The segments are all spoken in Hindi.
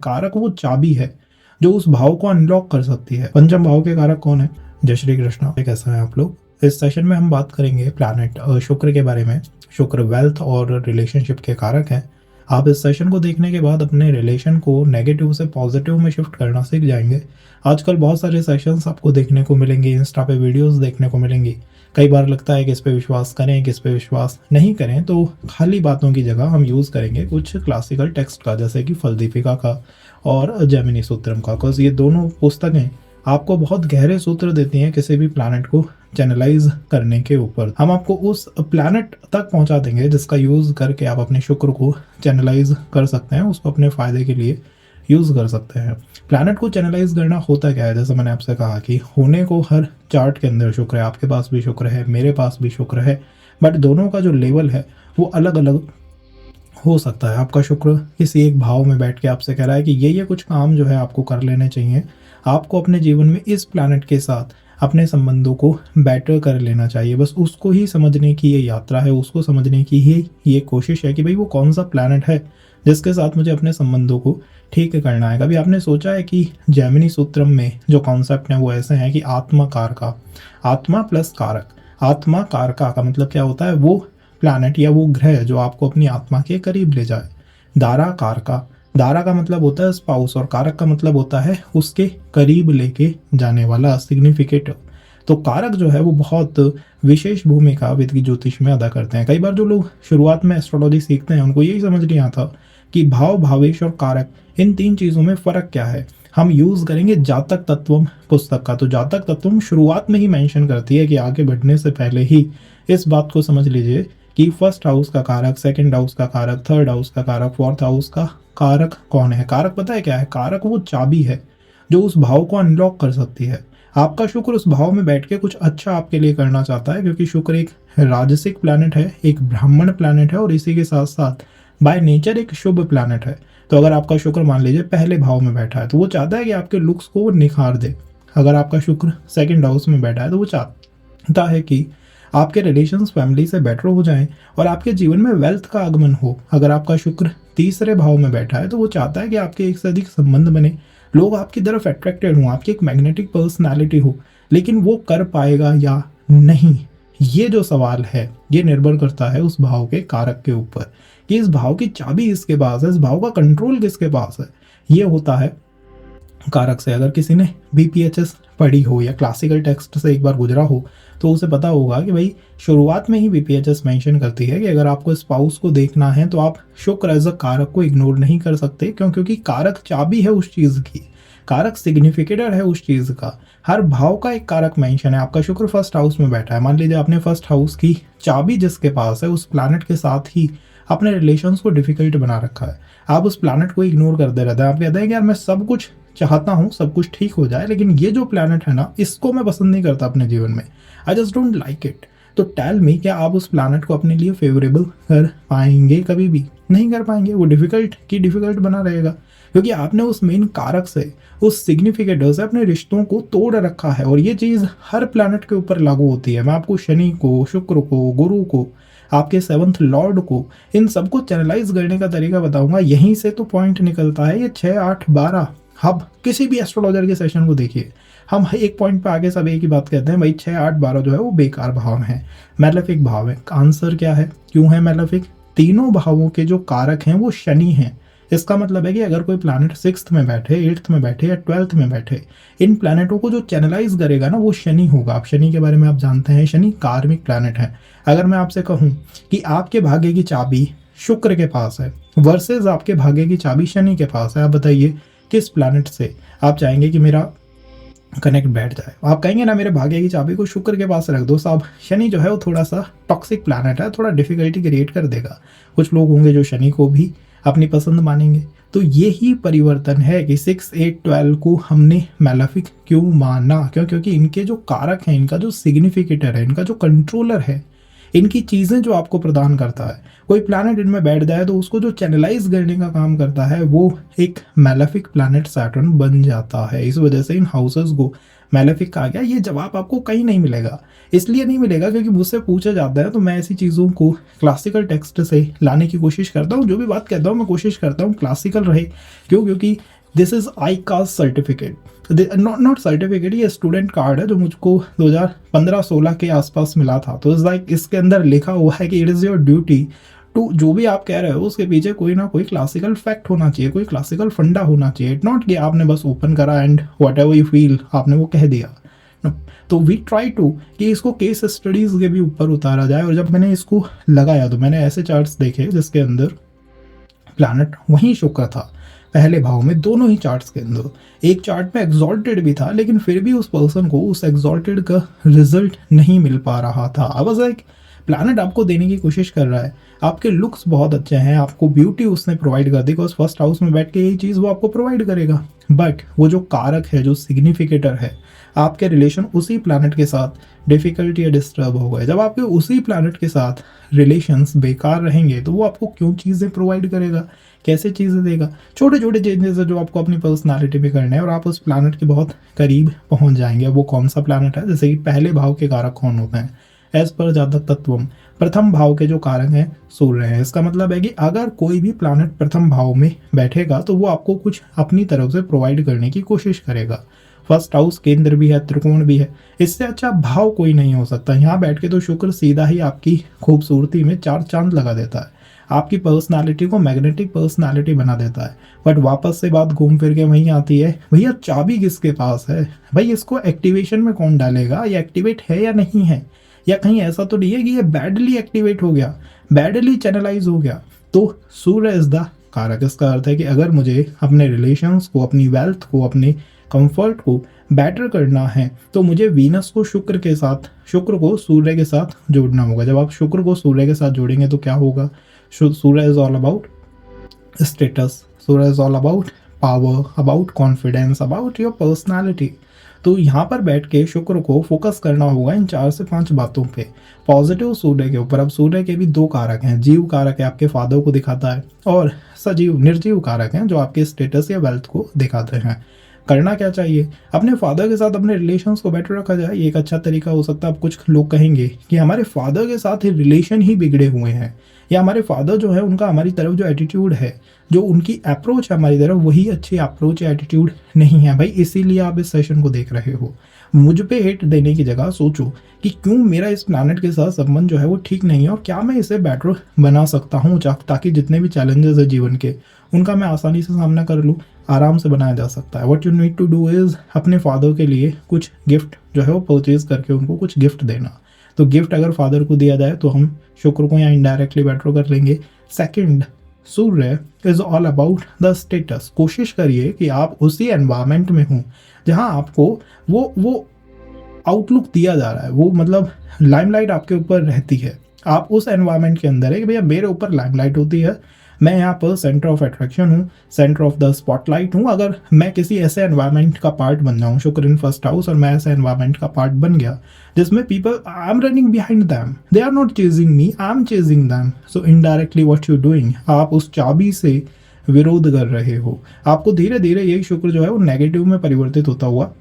कारक वो चाबी है जो उस भाव को अनलॉक कर सकती है। पंचम भाव के कारक कौन है? जय श्री कृष्ण। कैसा है आप लोग? इस सेशन में हम बात करेंगे प्लैनेट शुक्र के बारे में। शुक्र वेल्थ और रिलेशनशिप के कारक हैं। आप इस सेशन को देखने के बाद अपने रिलेशन को नेगेटिव से पॉजिटिव में शिफ्ट करना सीख जाएंगे। आजकल बहुत सारे सेशंस आपको देखने को मिलेंगे, इंस्टा पे वीडियोस देखने को मिलेंगी। कई बार लगता है कि इस पे विश्वास करें, किस पे विश्वास नहीं करें, तो खाली बातों की जगह हम यूज़ करेंगे कुछ क्लासिकल टेक्स्ट का, जैसे कि फल दीपिका का और जैमिनी सूत्रम का। बिकॉज ये दोनों पुस्तकें आपको बहुत गहरे सूत्र देती हैं किसी भी प्लैनेट को चैनलाइज करने के ऊपर। हम आपको उस प्लैनेट तक पहुंचा देंगे जिसका यूज़ करके आप अपने शुक्र को चैनलाइज कर सकते हैं, उसको अपने फ़ायदे के लिए यूज़ कर सकते हैं। प्लैनेट को चैनलाइज करना होता क्या है? जैसे मैंने आपसे कहा कि होने को हर चार्ट के अंदर शुक्र है, आपके पास भी शुक्र है, मेरे पास भी शुक्र है, बट दोनों का जो लेवल है वो अलग अलग हो सकता है। आपका शुक्र किसी एक भाव में बैठ के आपसे कह रहा है कि ये कुछ काम जो है आपको कर लेने चाहिए, आपको अपने जीवन में इस प्लैनेट के साथ अपने संबंधों को बेटर कर लेना चाहिए। बस उसको ही समझने की ये यात्रा है, उसको समझने की ही ये कोशिश है कि भाई वो कौन सा प्लैनेट है जिसके साथ मुझे अपने संबंधों को ठीक करना है। कभी आपने सोचा है कि जैमिनी सूत्रम में जो कॉन्सेप्ट है वो ऐसे हैं कि आत्मा कारका, आत्मा प्लस कारक। आत्मा कारका का मतलब क्या होता है? वो प्लैनेट या वो ग्रह जो आपको अपनी आत्मा के करीब ले जाए। दारा कारका, दारा का मतलब होता है स्पाउस और कारक का मतलब होता है उसके करीब लेके जाने वाला, सिग्निफिकेट। तो कारक जो है वो बहुत विशेष भूमिका वेद की ज्योतिष में अदा करते हैं। कई बार जो लोग शुरुआत में एस्ट्रोलॉजी सीखते हैं उनको यही समझ नहीं आता कि भाव, भावेश और कारक, इन तीन चीज़ों में फ़र्क क्या है। हम यूज़ करेंगे जातक तत्वम पुस्तक का। तो जातक तत्वम शुरुआत में ही मेंशन करती है कि आगे बढ़ने से पहले ही इस बात को समझ लीजिए कि फर्स्ट हाउस का कारक, सेकंड हाउस का कारक, थर्ड हाउस का कारक, फोर्थ हाउस का कारक कौन है। कारक पता है क्या है? कारक वो चाबी है जो उस भाव को अनलॉक कर सकती है। आपका शुक्र उस भाव में बैठ के कुछ अच्छा आपके लिए करना चाहता है, क्योंकि शुक्र एक राजसिक प्लैनेट है, एक ब्राह्मण प्लैनेट है और इसी के साथ साथ बाय नेचर एक शुभ प्लैनेट है। तो अगर आपका शुक्र मान लीजिए पहले भाव में बैठा है तो वो चाहता है कि आपके लुक्स को वो निखार दे। अगर आपका शुक्र सेकंड हाउस में बैठा है तो वो चाहता है कि आपके रिलेशंस फैमिली से बेटर हो जाएं और आपके जीवन में वेल्थ का आगमन हो। अगर आपका शुक्र तीसरे भाव में बैठा है तो वो चाहता है कि आपके एक से अधिक संबंध बने, लोग आपकी तरफ अट्रैक्टेड हों, आपकी एक मैग्नेटिक पर्सनालिटी हो। लेकिन वो कर पाएगा या नहीं, ये जो सवाल है ये निर्भर करता है उस भाव के कारक के ऊपर कि इस भाव की चाबी किसके पास है, इस भाव का कंट्रोल किसके पास है। ये होता है कारक से। अगर किसी ने BPHS पढ़ी हो या क्लासिकल टेक्स्ट से एक बार गुजरा हो तो उसे पता होगा कि भाई शुरुआत में ही BPHS मेंशन करती है कि अगर आपको स्पाउस को देखना है तो आप शुक्र एज अ कारक को इग्नोर नहीं कर सकते, क्योंकि कारक चाबी है उस चीज़ की, कारक सिग्निफिकेटर है उस चीज़ का। हर भाव का एक कारक मेंशन है। आपका शुक्र फर्स्ट हाउस में बैठा है, मान लीजिए आपने फर्स्ट हाउस की चाबी जिसके पास है उस प्लैनेट के साथ ही अपने रिलेशंस को डिफिकल्ट बना रखा है। आप उस प्लैनेट को इग्नोर करते रहते हैं। आप कहते हैं कि यार मैं सब कुछ चाहता हूँ, सब कुछ ठीक हो जाए, लेकिन ये जो प्लैनेट है ना, इसको मैं पसंद नहीं करता अपने जीवन में। I just don't like it. तो टेल मी, क्या आप उस प्लैनेट को अपने लिए फेवरेबल कर पाएंगे? कभी भी नहीं कर पाएंगे। वो डिफिकल्ट बना रहेगा, क्योंकि आपने उस मेन कारक से, उस सिग्निफिकेटर से अपने रिश्तों को तोड़ रखा है। और ये चीज़ हर प्लैनेट के ऊपर लागू होती है। मैं आपको शनि को, शुक्र को, गुरु को, आपके 7th लॉर्ड को, इन सबको चैनलाइज करने का तरीका बताऊंगा। यहीं से तो पॉइंट निकलता है ये 6, 8, 12। अब किसी भी एस्ट्रोलॉजर के सेशन को देखिए, हम एक पॉइंट पे आगे सब एक ही बात कहते हैं, भाई 6, 8, 12 जो है वो बेकार भाव है, मैलेफिक भाव है। आंसर क्या है? क्यों है मैलेफिक? तीनों भावों के जो कारक हैं वो शनि हैं। इसका मतलब है कि अगर कोई प्लैनेट 6th में बैठे, 8th में बैठे या 12th में बैठे, इन प्लैनेटों को जो चैनलाइज करेगा ना वो शनि होगा। आप शनि के बारे में आप जानते हैं, शनि कार्मिक प्लैनेट है। अगर मैं आपसे कहूँ कि आपके भाग्य की चाबी शुक्र के पास है वर्सेस आपके भाग्य की चाबी शनि के पास है, आप बताइए किस प्लैनेट से आप चाहेंगे कि मेरा कनेक्ट बैठ जाए? आप कहेंगे ना मेरे भाग्य की चाबी को शुक्र के पास रख दो साहब। शनि जो है वो थोड़ा सा टॉक्सिक प्लैनेट है, थोड़ा डिफिकल्टी क्रिएट कर देगा। कुछ लोग होंगे जो शनि को भी अपनी पसंद मानेंगे। तो ये ही परिवर्तन है कि 6, 8, 12 को हमने मैलेफिक क्यों माना? क्योंकि इनके जो कारक हैं, इनका जो सिग्निफिकेटर है, इनका जो कंट्रोलर है, इनकी चीज़ें जो आपको प्रदान करता है, कोई प्लैनेट इनमें बैठ जाए तो उसको जो चैनलाइज करने का काम करता है वो एक मैलेफिक प्लैनेट सैटर्न बन जाता है। इस वजह से इन हाउसेस को मैलेफिक आ गया, ये जवाब आपको कहीं नहीं मिलेगा। इसलिए नहीं मिलेगा क्योंकि मुझसे पूछा जाता है, तो मैं ऐसी चीज़ों को क्लासिकल टेक्स्ट से लाने की कोशिश करता हूँ। जो भी बात कहता हूँ मैं कोशिश करता हूँ क्लासिकल रहे। क्यों? क्योंकि this is ICAS certificate, not certificate, ये स्टूडेंट कार्ड है जो मुझको 2015-16 के आसपास मिला था। तो इस लाइक इसके अंदर लिखा हुआ है कि it is your duty to, जो भी आप कह रहे हो उसके पीछे कोई ना कोई क्लासिकल फैक्ट होना चाहिए, कोई क्लासिकल फंडा होना चाहिए। इट नॉट कि आपने बस ओपन करा and what ever you feel आपने वो कह दिया। तो वी ट्राई टू कि इसको केस स्टडीज़ के भी ऊपर उतारा जाए। और जब मैंने इसको लगाया तो मैंने ऐसे चार्ट्स देखे जिसके अंदर प्लैनेट वहीं शुक्र था पहले भाव में, दोनों ही चार्ट्स के अंदर। एक चार्ट में एग्जॉल्टेड भी था लेकिन फिर भी उस पर्सन को उस एग्जॉल्टेड का रिजल्ट नहीं मिल पा रहा था। अब वाज लाइक प्लैनेट आपको देने की कोशिश कर रहा है, आपके लुक्स बहुत अच्छे हैं, आपको ब्यूटी उसने प्रोवाइड कर दी, बिकॉज फर्स्ट हाउस में बैठ के यही चीज़ वो आपको प्रोवाइड करेगा। बट वो जो कारक है, जो सिग्निफिकेटर है, आपके रिलेशन उसी प्लैनेट के साथ डिफिकल्ट या डिस्टर्ब हो गए। जब आपके उसी प्लैनेट के साथ रिलेशंस बेकार रहेंगे तो वो आपको क्यों चीज़ें प्रोवाइड करेगा, कैसे चीज़ें देगा? छोटे छोटे चेंजेस है जो आपको अपनी पर्सनालिटी में करने हैं और आप उस प्लैनेट के बहुत करीब पहुंच जाएंगे। वो कौन सा प्लैनेट है? जैसे कि पहले भाव के कारक कौन होते हैं? एज पर जातक तत्वम, प्रथम भाव के जो कारक हैं सूर्य हैं। इसका मतलब है कि अगर कोई भी प्लैनेट प्रथम भाव में बैठेगा तो वो आपको कुछ अपनी तरफ से प्रोवाइड करने की कोशिश करेगा। फर्स्ट हाउस केंद्र भी है, त्रिकोण भी है, इससे अच्छा भाव कोई नहीं हो सकता। यहाँ बैठ के तो शुक्र सीधा ही आपकी खूबसूरती में 4 चांद लगा देता है, आपकी पर्सनालिटी को मैग्नेटिक पर्सनालिटी बना देता है। बट वापस से बात घूम फिर के वहीं आती है, भैया चाबी किसके पास है? भाई इसको एक्टिवेशन में कौन डालेगा? ये एक्टिवेट है या नहीं है? या कहीं ऐसा तो नहीं है कि ये बैडली एक्टिवेट हो गया, बैडली चैनलाइज हो गया? तो सूर्य इज द कारक। इसका अर्थ है कि अगर मुझे अपने रिलेशंस को, अपनी वेल्थ को, अपने कंफर्ट को बेटर करना है तो मुझे वीनस को शुक्र के साथ, शुक्र को सूर्य के साथ जोड़ना होगा। जब आप शुक्र को सूर्य के साथ जोड़ेंगे तो क्या होगा? Surya is all about status, Surya is all about power, about confidence, about your personality. तो यहाँ पर बैठ के शुक्र को फोकस करना होगा इन 4 से 5 बातों पे, पॉजिटिव सूर्य के ऊपर। अब सूर्य के भी 2 कारक हैं, जीव कारक है आपके फादर को दिखाता है, और सजीव निर्जीव कारक हैं जो आपके स्टेटस या वेल्थ को दिखाते हैं। करना क्या चाहिए? अपने फादर के साथ अपने रिलेशंस को बेटर रखा जाए, ये एक अच्छा तरीका हो सकता है। अब कुछ लोग कहेंगे कि हमारे फादर के साथ रिलेशन ही बिगड़े हुए हैं, या हमारे फादर जो है उनका हमारी तरफ जो एटीट्यूड है, जो उनकी अप्रोच है हमारी तरफ, वही अच्छी अप्रोच या एटीट्यूड नहीं है। भाई इसीलिए आप इस सेशन को देख रहे हो। मुझ पे हेट देने की जगह सोचो कि क्यों मेरा इस प्लैनेट के साथ संबंध जो है वो ठीक नहीं है और क्या मैं इसे बेटर बना सकता हूँ, ताकि जितने भी चैलेंजेस है जीवन के उनका मैं आसानी से सामना कर लूँ, आराम से बनाया जा सकता है। What you need to do is अपने फादर के लिए कुछ गिफ्ट जो है वो परचेज करके उनको कुछ गिफ्ट देना। तो गिफ्ट अगर फादर को दिया जाए तो हम शुक्र को यहाँ इनडायरेक्टली बेटर कर लेंगे। Second, Surya is all about the status. कोशिश करिए कि आप उसी एनवायरनमेंट में हों जहाँ आपको वो आउटलुक दिया जा रहा है, वो मतलब लाइमलाइट आपके ऊपर रहती है। आप उस एनवायरनमेंट के अंदर है कि भैया मेरे ऊपर लाइमलाइट होती है, मैं यहाँ पर सेंटर ऑफ अट्रैक्शन हूँ, सेंटर ऑफ द स्पॉटलाइट हूँ। अगर मैं किसी ऐसे एनवायरनमेंट का पार्ट बन जाऊँ, शुक्र इन फर्स्ट हाउस, और मैं ऐसे एनवायरनमेंट का पार्ट बन गया जिसमें people, I am running behind them, they are not chasing me, I am chasing them, so indirectly what you doing, आप उस चाबी से विरोध कर रहे हो। आपको धीरे धीरे यही शुक्र जो है वो नेगेटिव में परिवर्तित होता हुआ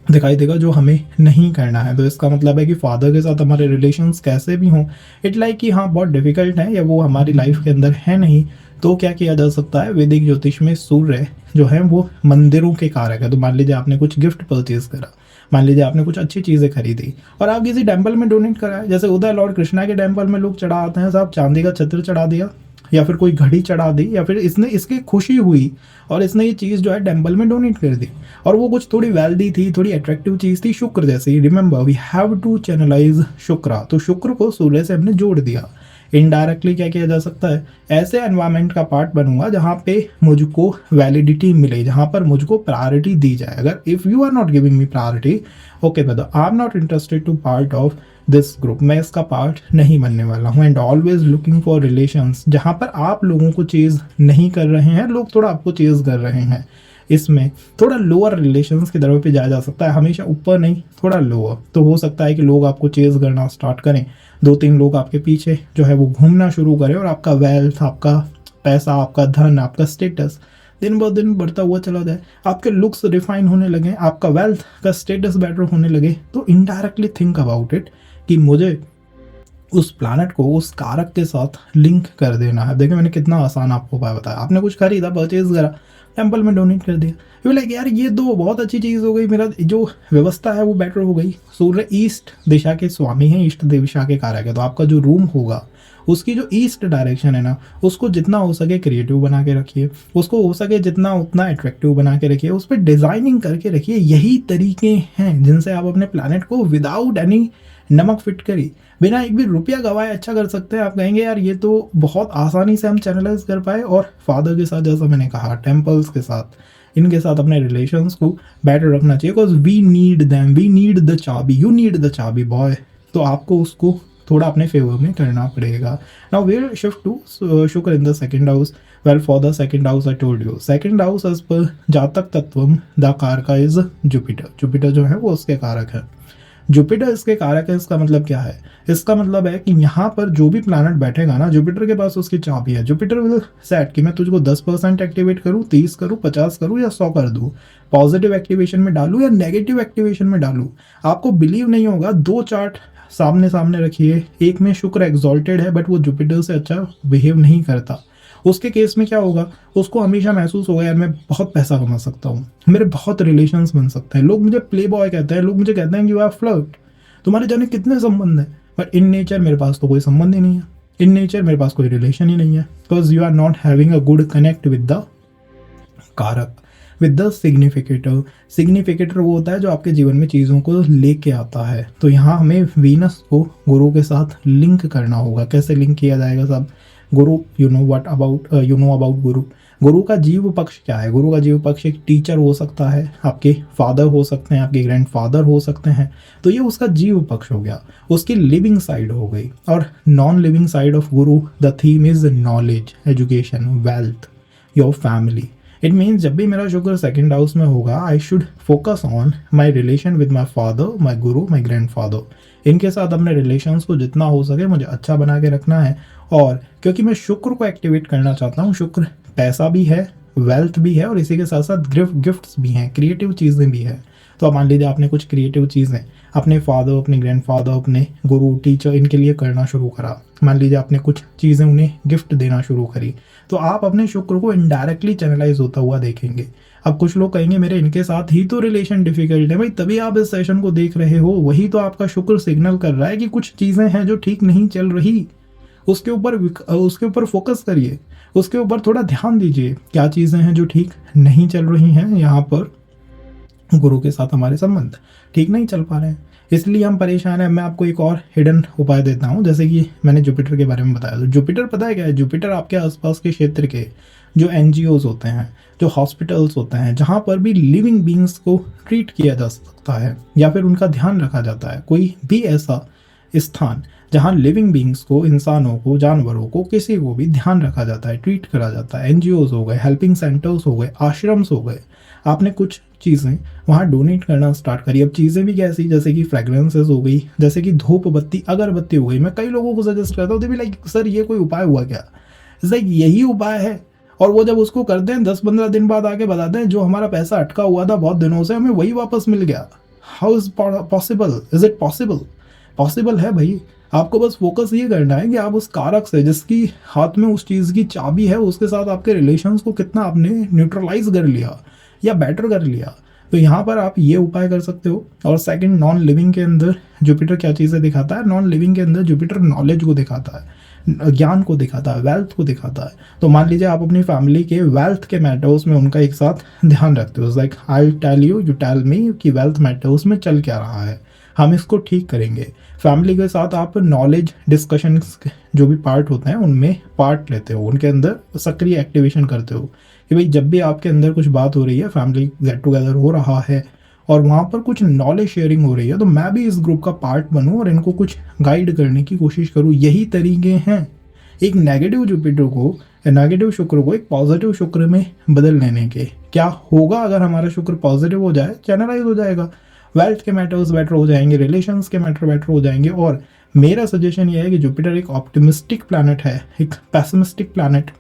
दिखाई देगा, जो हमें नहीं करना है। तो इसका मतलब है कि फादर के साथ हमारे रिलेशंस कैसे भी हों, इट लाइक कि हाँ बहुत डिफिकल्ट है या वो हमारी लाइफ के अंदर है नहीं, तो क्या किया जा सकता है? वैदिक ज्योतिष में सूर्य जो है वो मंदिरों के कारक है। तो मान लीजिए आपने कुछ गिफ्ट परचेज करा, मान लीजिए आपने कुछ अच्छी चीज़ें खरीदी और आप किसी टेम्पल में डोनेट कराए, जैसे उधर लॉर्ड कृष्णा के टेम्पल में लोग चढ़ा आते हैं साहब, चांदी का छत्र चढ़ा दिया या फिर कोई घड़ी चढ़ा दी, या फिर इसने इसकी खुशी हुई और इसने ये चीज़ जो है टेम्पल में डोनेट कर दी, और वो कुछ थोड़ी वेल्दी थी, थोड़ी अट्रैक्टिव चीज़ थी, शुक्र जैसी। Remember we have to channelise Shukra. तो शुक्र को सूर्य से हमने जोड़ दिया। इनडायरेक्टली क्या किया जा सकता है? ऐसे एनवायरनमेंट का पार्ट बनूंगा जहाँ पे मुझको वैलिडिटी मिले, जहाँ पर मुझको प्रायोरिटी दी जाए। अगर if you are not giving me priority, okay brother, I am not interested to part of this group, मैं इसका पार्ट नहीं बनने वाला हूँ। And always looking for relations, जहाँ पर आप लोगों को चेज नहीं कर रहे हैं, लोग थोड़ा आपको चेज कर रहे हैं, इसमें थोड़ा लोअर रिलेशंस की तरफ पे जाया जा सकता है, हमेशा ऊपर नहीं, थोड़ा लोअर। तो हो सकता है कि लोग आपको चेज करना स्टार्ट करें, 2-3 लोग आपके पीछे जो है वो घूमना शुरू करें और आपका वेल्थ, आपका पैसा, आपका धन, आपका स्टेटस दिन ब दिन बढ़ता हुआ चला जाए, आपके लुक्स रिफाइन होने लगे, आपका वेल्थ का स्टेटस बेटर होने लगे, तो इनडायरेक्टली थिंक अबाउट इट कि मुझे उस प्लैनेट को उस कारक के साथ लिंक कर देना है। देखिए मैंने कितना आसान आपको उपाय बताया। आपने कुछ खरीदा, परचेज करा, टेम्पल में डोनेट कर दिया, यू लाइक यार ये तो बहुत अच्छी चीज़ हो गई, मेरा जो व्यवस्था है वो बेटर हो गई। सूर्य ईस्ट दिशा के स्वामी है, ईस्ट दिशा के कारक है, तो आपका जो रूम होगा उसकी जो ईस्ट डायरेक्शन है ना, उसको जितना हो सके क्रिएटिव बना के रखिए, उसको हो सके जितना उतना अट्रैक्टिव बना के रखिए, उस पर डिज़ाइनिंग करके रखिए। यही तरीके हैं जिनसे आप अपने प्लानट को विदाउट एनी नमक फिट करी, बिना एक भी रुपया गवाए अच्छा कर सकते हैं। आप कहेंगे यार ये तो बहुत आसानी से हम चैनलाइज कर पाए। और फादर के साथ, जैसा मैंने कहा, टेम्पल्स के साथ, इनके साथ अपने रिलेशंस को बेटर रखना चाहिए, because we need them, we need the चाबी, यू नीड द चाबी बॉय। तो आपको उसको थोड़ा अपने फेवर में करना पड़ेगा। Now we will shift to Shukra in the second house. Well for the second house I told you, second house as per Jataka Tattvam the karaka is Jupiter. Jupiter जो है वो उसके कारक है। जुपिटर इसके कारक है। इसका मतलब क्या है? इसका मतलब है कि यहाँ पर जो भी प्लैनेट बैठेगा ना, जुपिटर के पास उसकी चाबी है। जुपिटर विल सेट कि मैं तुझको 10% एक्टिवेट करूँ, 30 करूँ, 50 करूँ या 100 कर दूँ, पॉजिटिव एक्टिवेशन में डालूँ या नेगेटिव एक्टिवेशन में डालूँ। आपको बिलीव नहीं होगा, 2 चार्ट सामने सामने रखिए, एक में शुक्र एक्सॉल्टेड है बट वो जुपिटर से अच्छा बिहेव नहीं करता। उसके केस में क्या होगा, उसको हमेशा महसूस होगा यार मैं बहुत पैसा कमा सकता हूँ, मेरे बहुत रिलेशंस बन सकते हैं, लोग मुझे प्ले बॉय कहते हैं, लोग मुझे कहते हैं कि यू आर फ्लर्ट, तुम्हारे जाने कितने संबंध हैं, बट इन नेचर मेरे पास तो कोई संबंध ही नहीं है, इन नेचर मेरे पास कोई रिलेशन ही नहीं है, because you are not having a good connect with the कारक, विद द सिग्निफिकेटर। सिग्निफिकेटर वो होता है जो आपके जीवन में चीज़ों को लेके आता है। तो यहाँ हमें वीनस को गुरु के साथ लिंक करना होगा। कैसे लिंक किया जाएगा सब? गुरु, यू नो अबाउट गुरु। गुरु का जीव पक्ष क्या है? गुरु का जीव पक्ष एक टीचर हो सकता है, आपके फादर हो सकते हैं, आपके ग्रैंडफादर हो सकते हैं। तो ये उसका जीव पक्ष हो गया, उसकी लिविंग साइड हो गई। और non living side of Guru, the theme is knowledge, education, wealth, your family. It means जब भी मेरा शुक्र सेकंड हाउस में होगा, I should focus on my relation with my father, my Guru, my grandfather. इनके साथ अपने रिलेशंस को जितना हो सके मुझे अच्छा बना के रखना है। और क्योंकि मैं शुक्र को एक्टिवेट करना चाहता हूँ, शुक्र पैसा भी है, वेल्थ भी है, और इसी के साथ साथ गिफ्ट्स भी हैं, क्रिएटिव चीज़ें भी हैं। तो अब मान लीजिए आपने कुछ क्रिएटिव चीज़ें अपने फादर, अपने ग्रैंडफादर, अपने गुरु, टीचर, इनके लिए करना शुरू करा। मान लीजिए आपने कुछ चीज़ें उन्हें गिफ्ट देना शुरू करी, तो आप अपने शुक्र को इनडायरेक्टली चैनलाइज होता हुआ देखेंगे। अब कुछ लोग कहेंगे मेरे इनके साथ ही तो रिलेशन डिफिकल्ट है। भाई तभी आप इस सेशन को देख रहे हो, वही तो आपका शुक्र सिग्नल कर रहा है कि कुछ चीज़ें हैं जो ठीक नहीं चल रही। उसके ऊपर फोकस करिए, उसके ऊपर थोड़ा ध्यान दीजिए, क्या चीज़ें हैं जो ठीक नहीं चल रही हैं। यहाँ पर गुरु के साथ हमारे संबंध ठीक नहीं चल पा रहे हैं, इसलिए हम परेशान हैं। मैं आपको एक और हिडन उपाय देता हूँ, जैसे कि मैंने जुपिटर के बारे में बताया। तो जुपिटर पता है क्या है? जुपिटर आपके आसपास के क्षेत्र के जो NGOs होते हैं, जो हॉस्पिटल्स होते हैं, जहाँ पर भी लिविंग बींग्स को ट्रीट किया जा सकता है या फिर उनका ध्यान रखा जाता है, कोई भी ऐसा स्थान जहाँ लिविंग बींग्स को, इंसानों को, जानवरों को, किसी को भी ध्यान रखा जाता है, ट्रीट करा जाता है। NGOs हो गए, हेल्पिंग सेंटर्स हो गए, आश्रम्स हो गए, आपने कुछ चीज़ें वहाँ डोनेट करना स्टार्ट करी। अब चीज़ें भी कैसी, जैसे कि फ्रेगरेंसेस हो गई, जैसे कि धूप बत्ती, अगरबत्ती हो गई। मैं कई लोगों को सजेस्ट करता हूँ, भी लाइक सर ये कोई उपाय हुआ क्या? लाइक यही उपाय है। और वो जब उसको करते हैं 10-15 दिन बाद आके बताते हैं जो हमारा पैसा अटका हुआ था बहुत दिनों से, हमें वही वापस मिल गया। How is possible? Is it possible? Possible है भाई। आपको बस फोकस ये करना है कि आप उस कारक से, जिसकी हाथ में उस चीज़ की चाबी है, उसके साथ आपके रिलेशंस को कितना आपने न्यूट्रलाइज कर लिया या बेटर कर लिया। तो यहाँ पर आप ये उपाय कर सकते हो। और सेकंड, नॉन लिविंग के अंदर जुपिटर क्या चीज़ें दिखाता है? नॉन लिविंग के अंदर जुपिटर नॉलेज को दिखाता है, ज्ञान को दिखाता है, वेल्थ को दिखाता है। तो मान लीजिए आप अपनी फैमिली के वेल्थ के मैटर्स में उनका एक साथ ध्यान रखते हो, like I tell you, you tell me कि वेल्थ मैटर्स में चल क्या रहा है, हम इसको ठीक करेंगे। फैमिली के साथ आप नॉलेज डिस्कशन जो भी पार्ट होते हैं उनमें पार्ट लेते हो, उनके अंदर सक्रिय एक्टिवेशन करते हो कि भाई जब भी आपके अंदर कुछ बात हो रही है, फैमिली गेट टुगेदर हो रहा है और वहाँ पर कुछ नॉलेज शेयरिंग हो रही है, तो मैं भी इस ग्रुप का पार्ट बनूँ और इनको कुछ गाइड करने की कोशिश करूँ। यही तरीके हैं एक नेगेटिव जुपिटर को, नेगेटिव शुक्र को एक पॉजिटिव शुक्र में बदल लेने के। क्या होगा अगर हमारा शुक्र पॉजिटिव हो जाए? चैनलाइज हो जाएगा, वेल्थ के मैटर्स बेटर हो जाएंगे, रिलेशंस के मैटर बेटर हो जाएंगे। और मेरा सजेशन ये है कि जुपिटर एक ऑप्टिमिस्टिक प्लैनेट है, एक पैसिमिस्टिक प्लैनेट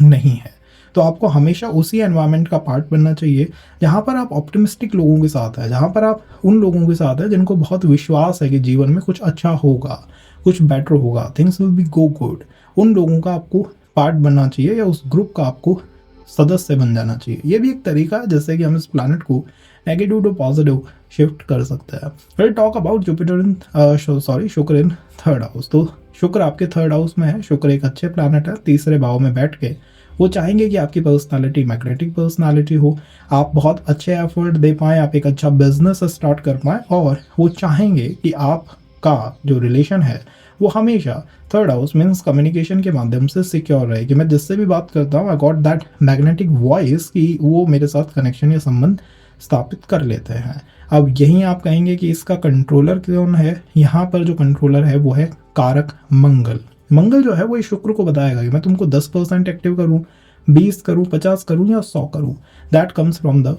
नहीं है। तो आपको हमेशा उसी एनवायरनमेंट का पार्ट बनना चाहिए जहाँ पर आप ऑप्टिमिस्टिक लोगों के साथ हैं, जहाँ पर आप उन लोगों के साथ हैं जिनको बहुत विश्वास है कि जीवन में कुछ अच्छा होगा, कुछ बेटर होगा, things will be go good. उन लोगों का आपको पार्ट बनना चाहिए या उस ग्रुप का आपको सदस्य बन जाना चाहिए। ये भी एक तरीका है जिससे कि हम इस प्लैनेट को नेगेटिव टू पॉजिटिव शिफ्ट कर सकते हैं। फिर टॉक अबाउट जुपिटर इन शुक्र इन थर्ड हाउस। तो शुक्र आपके थर्ड हाउस में है। शुक्र एक अच्छे प्लैनेट है, तीसरे भाव में बैठ के वो चाहेंगे कि आपकी पर्सनालिटी मैग्नेटिक पर्सनालिटी हो, आप बहुत अच्छे एफर्ट दे पाएँ, आप एक अच्छा बिजनेस स्टार्ट कर पाएँ, और वो चाहेंगे कि आपका जो रिलेशन है वो हमेशा थर्ड हाउस मीन्स कम्युनिकेशन के माध्यम से सिक्योर रहे, कि मैं जिससे भी बात करता हूँ I got that magnetic voice, कि वो मेरे साथ कनेक्शन या संबंध स्थापित कर लेते हैं। अब यहीं आप कहेंगे कि इसका कंट्रोलर कौन है? यहाँ पर जो कंट्रोलर है वो है कारक मंगल। मंगल जो है वो इस शुक्र को बताएगा कि मैं तुमको 10% एक्टिव करूँ, 20 करूँ, 50 करूँ या 100 करूँ। That comes from the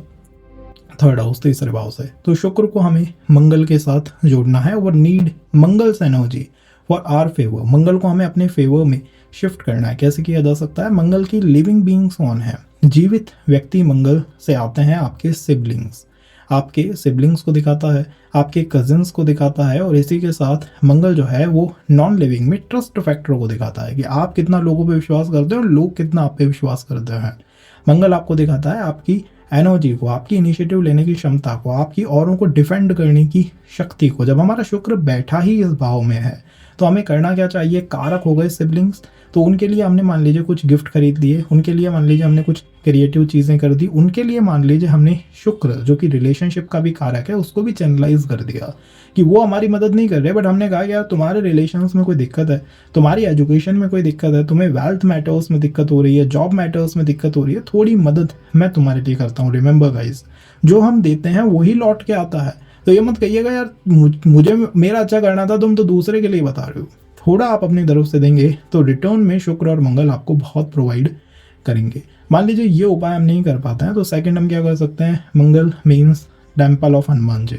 third house, तीसरे भाव से। तो शुक्र को हमें मंगल के साथ जोड़ना है और need Mangal's energy for our favour. Mangal को हमें अपने फेवर में शिफ्ट करना है। कैसे किया जा सकता है? मंगल की लिविंग बीइंग्स कौन है? जीवित व्यक्ति मंगल से आते हैं आपके सिबलिंग्स, आपके सिबलिंग्स को दिखाता है, आपके कजिन्स को दिखाता है, और इसी के साथ मंगल जो है वो नॉन लिविंग में ट्रस्ट फैक्टर को दिखाता है कि आप कितना लोगों पे विश्वास करते हो और लोग कितना आप पे विश्वास करते हैं। मंगल आपको दिखाता है आपकी एनर्जी को, आपकी इनिशिएटिव लेने की क्षमता को, आपकी औरों को डिफेंड करने की शक्ति को। जब हमारा शुक्र बैठा ही इस भाव में है तो हमें करना क्या चाहिए? कारक हो गए सिबलिंग्स, तो उनके लिए हमने मान लीजिए कुछ गिफ्ट खरीद लिए, उनके लिए मान लीजिए हमने कुछ क्रिएटिव चीज़ें कर दी, उनके लिए मान लीजिए हमने शुक्र जो कि रिलेशनशिप का भी कारक है उसको भी चैनलाइज कर दिया कि वो हमारी मदद नहीं कर रहे, बट हमने कहा यार तुम्हारे रिलेशंस में कोई दिक्कत है, तुम्हारी एजुकेशन में कोई दिक्कत है, तुम्हें वेल्थ मैटर्स में दिक्कत हो रही है, जॉब मैटर्स में दिक्कत हो रही है, थोड़ी मदद मैं तुम्हारे लिए करता हूँ। रिमेंबर गाइज, जो हम देते हैं वही लौट के आता है। तो ये मत कहिएगा यार मुझे मेरा अच्छा करना था, तुम तो दूसरे के लिए बता रहे हो। थोड़ा आप अपनी तरफ से देंगे तो रिटर्न में शुक्र और मंगल आपको बहुत प्रोवाइड करेंगे। मान लीजिए ये उपाय हम नहीं कर पाते हैं तो सेकंड हम क्या कर सकते हैं? मंगल means temple of Hanuman ji,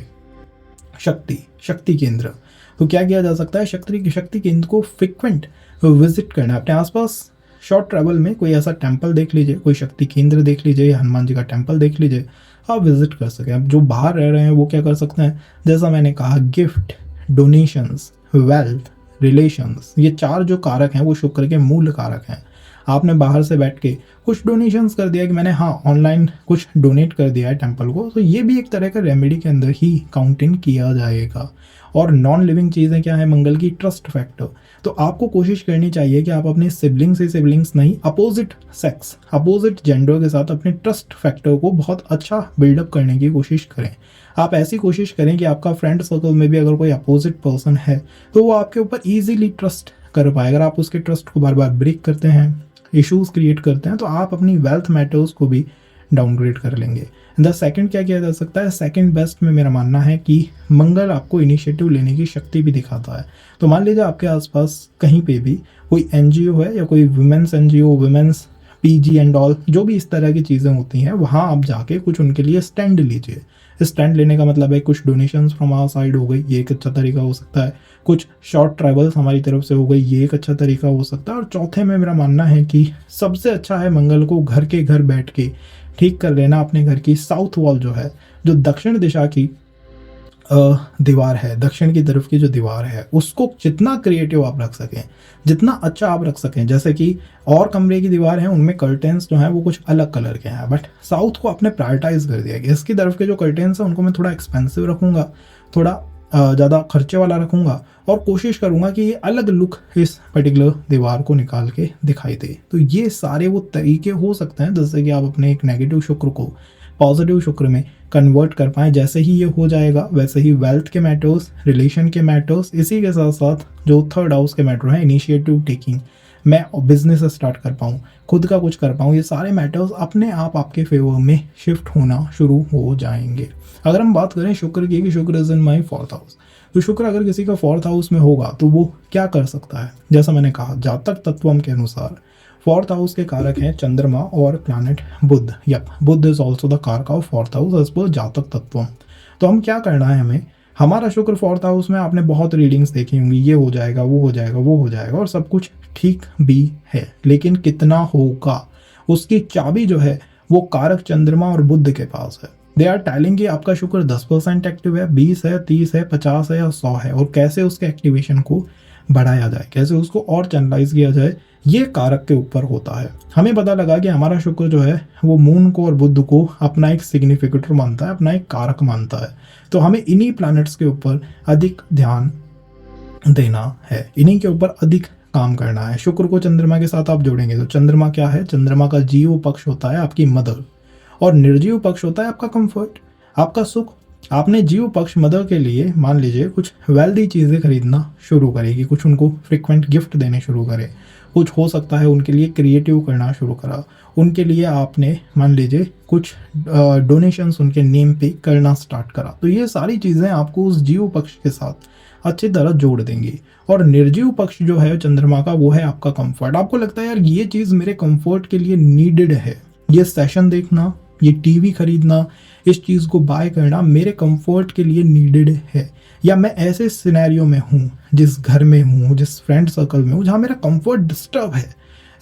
शक्ति केंद्र। तो क्या किया जा सकता है? शक्ति केंद्र को फ्रिक्वेंट विजिट करना है। अपने आसपास शॉर्ट ट्रैवल में कोई ऐसा टेम्पल देख लीजिए, कोई शक्ति केंद्र देख लीजिए, हनुमान जी का टेम्पल देख लीजिए, आप विजिट कर सकें। अब जो बाहर रह रहे हैं वो क्या कर सकते हैं? जैसा मैंने कहा, गिफ्ट, डोनेशंस, वेल्थ, रिलेशंस, ये चार जो कारक हैं वो शुक्र के मूल कारक हैं। आपने बाहर से बैठ के कुछ डोनेशंस कर दिया कि मैंने ऑनलाइन कुछ डोनेट कर दिया है टेम्पल को, तो ये भी एक तरह का रेमेडी के अंदर ही काउंट इन किया जाएगा। और नॉन लिविंग चीज़ें क्या है मंगल की? Trust factor. तो आपको कोशिश करनी चाहिए कि आप अपने सिबलिंग्स नहीं, अपोजिट सेक्स, अपोजिट जेंडर के साथ अपने ट्रस्ट फैक्टर को बहुत अच्छा बिल्डअप करने की कोशिश करें। आप ऐसी कोशिश करें कि आपका फ्रेंड सर्कल में भी अगर कोई अपोजिट पर्सन है तो वो आपके ऊपर ईजिली ट्रस्ट कर पाए। अगर आप उसके ट्रस्ट को बार बार ब्रेक करते हैं, इश्यूज क्रिएट करते हैं, तो आप अपनी वेल्थ मैटर्स को भी डाउनग्रेड कर लेंगे। द सेकंड क्या किया जा सकता है? सेकंड बेस्ट में मेरा मानना है कि मंगल आपको इनिशिएटिव लेने की शक्ति भी दिखाता है। तो मान लीजिए आपके आसपास कहीं पे भी कोई एनजीओ है या कोई women's NGO, women's PG and all, जो भी इस तरह की चीज़ें होती हैं, वहाँ आप जाके कुछ उनके लिए स्टैंड लीजिए। स्टैंड लेने का मतलब है कुछ डोनेशंस फ्रॉम आवर साइड हो गई, ये एक अच्छा तरीका हो सकता है। कुछ शॉर्ट ट्रैवल्स हमारी तरफ से हो गई, ये एक अच्छा तरीका हो सकता है। और चौथे में मेरा मानना है कि सबसे अच्छा है मंगल को घर के घर बैठ के ठीक कर लेना अपने घर की साउथ वॉल जो है, जो दक्षिण दिशा की दीवार है, दक्षिण की तरफ की जो दीवार है, उसको जितना क्रिएटिव आप रख सकें, जितना अच्छा आप रख सकें। जैसे कि और कमरे की दीवार है उनमें कर्टेंस जो हैं वो कुछ अलग कलर के हैं, बट साउथ को आपने प्रायोरिटाइज कर दिया कि इसकी तरफ के जो कर्टेंस हैं उनको मैं थोड़ा एक्सपेंसिव रखूँगा, थोड़ा ज़्यादा खर्चे वाला रखूँगा, और कोशिश करूँगा कि ये अलग लुक इस पर्टिकुलर दीवार को निकाल के दिखाई दे। तो ये सारे वो तरीके हो सकते हैं जिससे कि आप अपने एक नेगेटिव शुक्र को पॉजिटिव शुक्र में कन्वर्ट कर पाएँ। जैसे ही ये हो जाएगा वैसे ही वेल्थ के मैटर्स, रिलेशन के मैटर्स, इसी के साथ साथ जो थर्ड हाउस के मैटर हैं, इनिशिएटिव टेकिंग, मैं बिजनेस स्टार्ट कर पाऊँ, खुद का कुछ कर पाऊँ, ये सारे मैटर्स अपने आप आपके फेवर में शिफ्ट होना शुरू हो जाएंगे। अगर हम बात करें शुक्र की कि शुक्र is in my fourth house, तो शुक्र अगर किसी का फोर्थ हाउस में होगा तो वो क्या कर सकता है? जैसा मैंने कहा, जातक तत्वम के अनुसार फोर्थ हाउस के कारक हैं चंद्रमा और planet Budh. Budh is also the karaka of fourth house as per Jataka तत्वम। तो हम क्या करना है, हमें हमारा शुक्र फोर्थ हाउस में, आपने बहुत रीडिंग्स देखी होंगी, ये हो जाएगा, वो हो जाएगा, वो हो जाएगा, और सब कुछ ठीक भी है, लेकिन कितना होगा उसकी चाबी जो है वो कारक चंद्रमा और बुध के पास है। दे आर टेलिंग कि आपका शुक्र 10% एक्टिव है, 20 है, 30 है, 50 है या 100 है, और कैसे उसके एक्टिवेशन को बढ़ाया जाए, कैसे उसको और चैनलाइज किया जाए, ये कारक के ऊपर होता है। हमें पता लगा कि हमारा शुक्र जो है वो मून को और बुध को अपना एक सिग्निफिकेटर मानता है, अपना एक कारक मानता है। तो हमें इन्हीं प्लैनेट्स के ऊपर अधिक ध्यान देना है, इन्हीं के ऊपर अधिक काम करना है। शुक्र को चंद्रमा के साथ आप जोड़ेंगे तो चंद्रमा क्या है? चंद्रमा का जीव पक्ष होता है आपकी मदर, और निर्जीव पक्ष होता है आपका कंफर्ट, आपका सुख। आपने जीव पक्ष मदर के लिए मान लीजिए कुछ वेल्दी चीज़ें खरीदना शुरू करेगी, कुछ उनको फ्रिक्वेंट गिफ्ट देने शुरू करे, कुछ हो सकता है उनके लिए क्रिएटिव करना शुरू करा, उनके लिए आपने मान लीजिए कुछ डोनेशंस उनके नेम पे करना स्टार्ट करा। तो ये सारी चीज़ें आपको उस जीव पक्ष के साथ अच्छी तरह जोड़ देंगी। और निर्जीव पक्ष जो है चंद्रमा का, वो है आपका कंफर्ट। आपको लगता है यार ये चीज़ मेरे कंफर्ट के लिए नीडेड है, ये सेशन देखना, ये टीवी खरीदना, इस चीज़ को बाय करना मेरे कंफर्ट के लिए नीडेड है, या मैं ऐसे सिनेरियो में हूँ, जिस घर में हूँ, जिस फ्रेंड सर्कल में हूँ जहाँ मेरा कंफर्ट डिस्टर्ब है,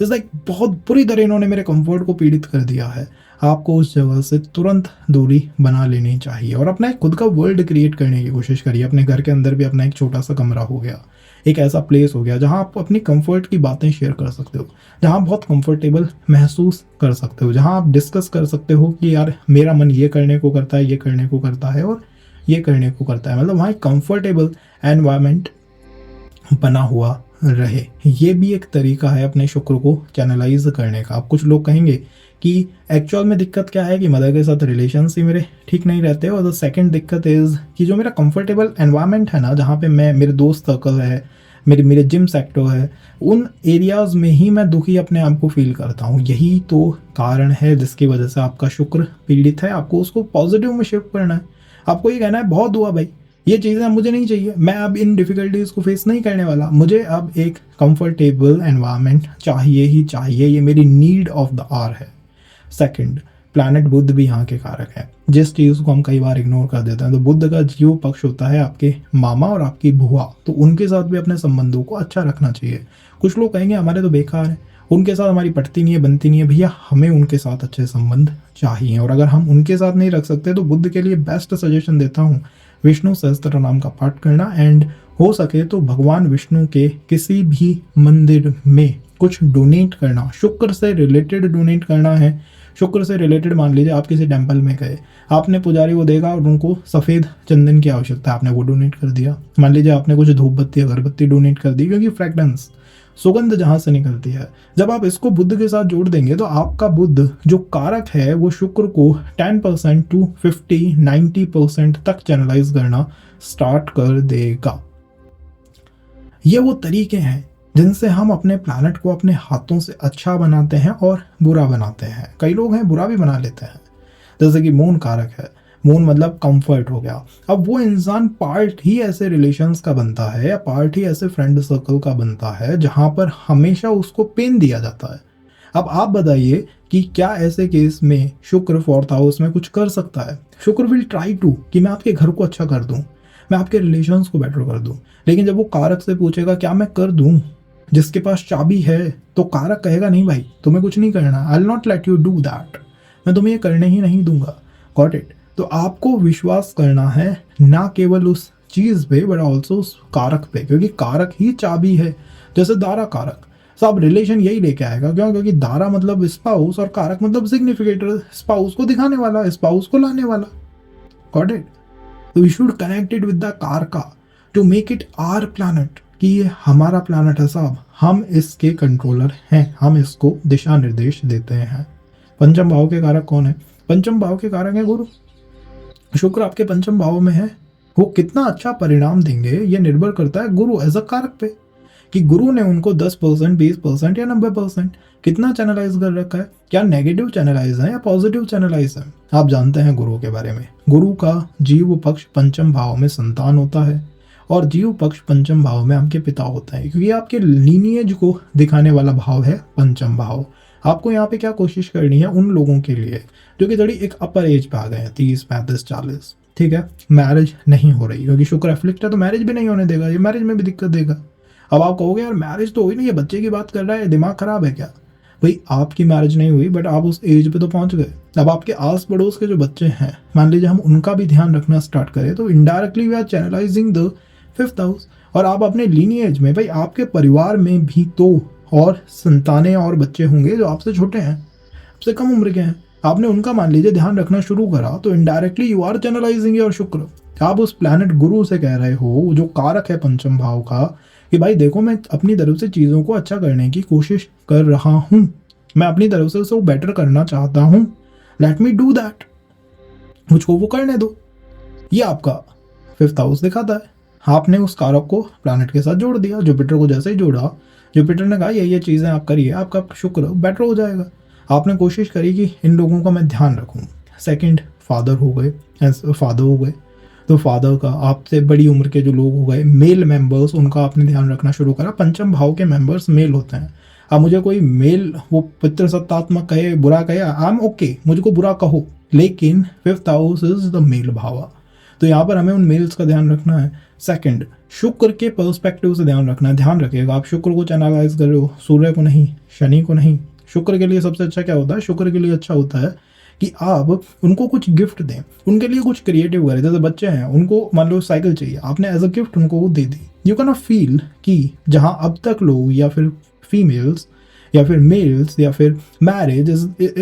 इट्स लाइक बहुत बुरी तरह इन्होंने मेरे कंफर्ट को पीड़ित कर दिया है। आपको उस जगह से तुरंत दूरी बना लेनी चाहिए और अपना एक खुद का वर्ल्ड क्रिएट करने की कोशिश करिए। अपने घर के अंदर भी अपना एक छोटा सा कमरा हो गया, एक ऐसा प्लेस हो गया जहां आप अपनी कंफर्ट की बातें शेयर कर सकते हो, जहां आप बहुत कंफर्टेबल महसूस कर सकते हो, जहां आप डिस्कस कर सकते हो कि यार मेरा मन ये करने को करता है, ये करने को करता है और ये करने को करता है। मतलब वहाँ एक कंफर्टेबल एनवायरनमेंट बना हुआ रहे। ये भी एक तरीका है अपने शुक्र को चैनलाइज करने का। अब कुछ लोग कहेंगे कि एक्चुअल में दिक्कत क्या है कि मदर के साथ रिलेशंस ही मेरे ठीक नहीं रहते, और द सेकंड दिक्कत इज़ कि जो मेरा कंफर्टेबल एनवायरनमेंट है ना, जहाँ पे मैं, मेरे दोस्त सर्कल है, मेरे जिम सेक्टर है, उन एरियाज़ में ही मैं दुखी अपने आप को फील करता हूँ। यही तो कारण है जिसकी वजह से आपका शुक्र पीड़ित है। आपको उसको पॉजिटिव में शिफ्ट करना है। आपको ये कहना है बहुत हुआ भाई, ये चीज़ें मुझे नहीं चाहिए, मैं अब इन डिफ़िकल्टीज़ को फेस नहीं करने वाला, मुझे अब एक कंफर्टेबल एनवायरनमेंट चाहिए ही चाहिए, ये मेरी नीड ऑफ द आवर है। सेकंड, प्लैनेट बुध भी यहाँ के कारक है, जिस चीज़ को हम कई बार इग्नोर कर देते हैं। तो बुध का जीव पक्ष होता है आपके मामा और आपकी बुआ, तो उनके साथ भी अपने संबंधों को अच्छा रखना चाहिए। कुछ लोग कहेंगे हमारे तो बेकार है, उनके साथ हमारी पटती नहीं है, बनती नहीं है। भैया हमें उनके साथ अच्छे संबंध चाहिए, और अगर हम उनके साथ नहीं रख सकते तो बुध के लिए बेस्ट सजेशन देता हूँ विष्णु सहस्त्र नाम का पाठ करना, एंड हो सके तो भगवान विष्णु के किसी भी मंदिर में कुछ डोनेट करना। शुक्र से रिलेटेड डोनेट करना है। शुक्र से रिलेटेड मान लीजिए आप किसी टेम्पल में गए, आपने पुजारी को देखा और उनको सफ़ेद चंदन की आवश्यकता है, आपने वो डोनेट कर दिया। मान लीजिए आपने कुछ धूप बत्ती अगरबत्ती डोनेट कर दी, क्योंकि फ्रेगनेंस, सुगंध जहाँ से निकलती है, जब आप इसको बुध के साथ जोड़ देंगे तो आपका बुध जो कारक है वो शुक्र को 10% टू 50-90% तक चैनलाइज करना स्टार्ट कर देगा। ये वो तरीके हैं जिनसे हम अपने प्लैनेट को अपने हाथों से अच्छा बनाते हैं और बुरा बनाते हैं। कई लोग हैं बुरा भी बना लेते हैं, जैसे कि मून कारक है, मून मतलब कंफर्ट हो गया। अब वो इंसान पार्ट ही ऐसे रिलेशंस का बनता है या पार्ट ही ऐसे फ्रेंड सर्कल का बनता है जहां पर हमेशा उसको पेन दिया जाता है। अब आप बताइए कि क्या ऐसे केस में शुक्र 4th हाउस में कुछ कर सकता है? शुक्र विल ट्राई टू कि मैं आपके घर को अच्छा कर दूं, मैं आपके रिलेशंस को बेटर कर दूं, लेकिन जब वो कारक से पूछेगा क्या मैं कर दूं, जिसके पास चाबी है, तो कारक कहेगा नहीं भाई तुम्हें कुछ नहीं करना, I will not let you do that, मैं तुम्हें ये करने ही नहीं दूंगा। Got it? तो आपको विश्वास करना है ना केवल उस चीज़ पे बट ऑल्सो उस कारक पे, क्योंकि कारक ही चाबी है। जैसे दारा कारक, सब रिलेशन यही लेके आएगा। क्यों? क्योंकि दारा मतलब स्पाउस और कारक मतलब सिग्निफिकेटर, स्पाउस को दिखाने वाला, स्पाउस को लाने वाला। Got it? तो we should connect it with the karaka to make it our planet, कि ये हमारा प्लैनेट है साहब, हम इसके कंट्रोलर हैं, हम इसको दिशा निर्देश देते हैं। पंचम भाव के कारक कौन है? पंचम भाव के कारक है गुरु। शुक्र आपके पंचम भाव में है, वो कितना अच्छा परिणाम देंगे ये निर्भर करता है गुरु एज अ कारक पे, कि गुरु ने उनको 10%, 20% या 90% कितना चैनलाइज कर रखा है। क्या नेगेटिव चैनलाइज है या पॉजिटिव चैनलाइज है? आप जानते हैं गुरु के बारे में। गुरु का जीव पक्ष पंचम भाव में संतान होता है और जीव पक्ष पंचम भाव में आपके पिता होता है, क्योंकि आपके लीनिएज को दिखाने वाला भाव है पंचम भाव। आपको यहाँ पे क्या कोशिश करनी है उन लोगों के लिए जो कि थोड़ी एक अपर एज पे आ गए हैं, 30, 35, 40, ठीक है, मैरिज नहीं हो रही, क्योंकि शुक्र एफ्लिक्ट है तो मैरिज भी नहीं होने देगा, ये मैरिज में भी दिक्कत देगा। अब आप कहोगे यार मैरिज तो हुई नहीं, ये बच्चे की बात कर रहा है, दिमाग खराब है क्या? भाई आपकी मैरिज नहीं हुई बट आप उस एज पे तो पहुंच गए। अब आपके आस पड़ोस के जो बच्चे हैं, मान लीजिए हम उनका भी ध्यान रखना स्टार्ट करें तो indirectly we are channelising the 5th house. और आप अपने लीनिएज में, भाई आपके परिवार में भी तो और संतानें और बच्चे होंगे जो आपसे छोटे हैं, आपसे कम उम्र के हैं। आपने उनका मान लीजिए ध्यान रखना शुरू करा तो indirectly you are channelising your Shukra. आप उस प्लैनेट गुरु से कह रहे हो, जो कारक है पंचम भाव का, कि भाई देखो मैं अपनी तरफ से चीज़ों को अच्छा करने की कोशिश कर रहा हूँ, मैं अपनी तरफ से उसको बेटर करना चाहता हूँ, लेट मी डू दैट, मुझको वो करने दो। ये आपका 5th हाउस दिखाता है। आपने उस कारक को प्लैनेट के साथ जोड़ दिया, जुपिटर को जैसे ही जोड़ा, जुपिटर ने कहा ये चीज़ें आप करिए, आपका शुक्र बेटर हो जाएगा। आपने कोशिश करी कि इन लोगों का मैं ध्यान रखूं। सेकंड फादर हो गए, तो फादर का, आपसे बड़ी उम्र के जो लोग हो गए, मेल मेंबर्स, उनका आपने ध्यान रखना शुरू करा। पंचम भाव के मेंबर्स मेल होते हैं। अब मुझे कोई मेल वो पितृसत्तात्मक कहे, बुरा कहे, आई एम ओके, मुझको बुरा कहो, लेकिन 5th house is the male bhava. तो यहाँ पर हमें उन मेल्स का ध्यान रखना है। सेकंड, शुक्र के पर्सपेक्टिव से ध्यान रखना है। ध्यान रखिएगा, आप शुक्र को चैनलाइज कर रहे हो, सूर्य को नहीं, शनि को नहीं। शुक्र के लिए सबसे अच्छा क्या होता है? शुक्र के लिए अच्छा होता है कि आप उनको कुछ गिफ्ट दें, उनके लिए कुछ क्रिएटिव करें। जैसे बच्चे हैं, उनको मान लो साइकिल चाहिए, आपने एज अ गिफ्ट उनको वो दे दी। यू कैन फील कि जहाँ अब तक लोग या फिर फीमेल्स या फिर मेल्स या फिर मैरिज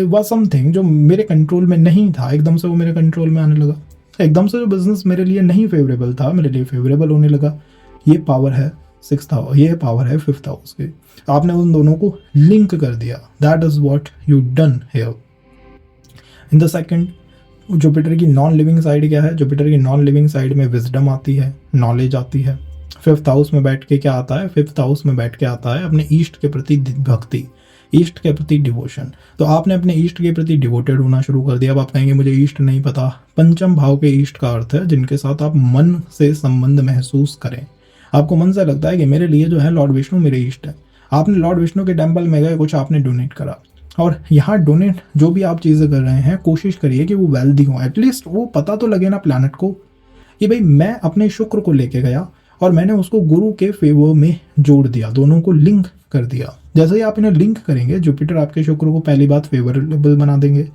वाज समथिंग जो मेरे कंट्रोल में नहीं था, एकदम से वो मेरे कंट्रोल में आने लगा। एकदम से जो बिजनेस मेरे लिए नहीं फेवरेबल था, मेरे लिए फेवरेबल होने लगा। ये पावर है 6th हाउस, ये पावर है 5th हाउस की। आपने उन दोनों को लिंक कर दिया। That is what you done here. In the second, Jupiter की नॉन लिविंग साइड क्या है? जुपिटर की नॉन लिविंग साइड में विजडम आती है, नॉलेज आती है। 5th हाउस में बैठ के क्या आता है? 5th हाउस में बैठ के आता है अपने ईस्ट के प्रति भक्ति, ईस्ट के प्रति डिवोशन। तो आपने अपने ईस्ट के प्रति डिवोटेड होना शुरू कर दिया। अब आप कहेंगे मुझे ईस्ट नहीं पता। पंचम भाव के ईस्ट का अर्थ है जिनके साथ आप मन से संबंध महसूस करें। आपको मन से लगता है कि मेरे लिए जो है लॉर्ड विष्णु मेरे ईस्ट है। आपने लॉर्ड विष्णु के टेम्पल में गए, कुछ आपने डोनेट करा, और यहाँ डोनेट जो भी आप चीज़ें कर रहे हैं, कोशिश करिए कि वो वेल्दी हो। एटलीस्ट वो पता तो लगे ना प्लैनेट को कि भाई मैं अपने शुक्र को लेके गया और मैंने उसको गुरु के फेवर में जोड़ दिया, दोनों को लिंक कर दिया। जैसे ही आप इन्हें लिंक करेंगे, जुपिटर आपके शुक्र को पहली बात फेवरेबल बना देंगे,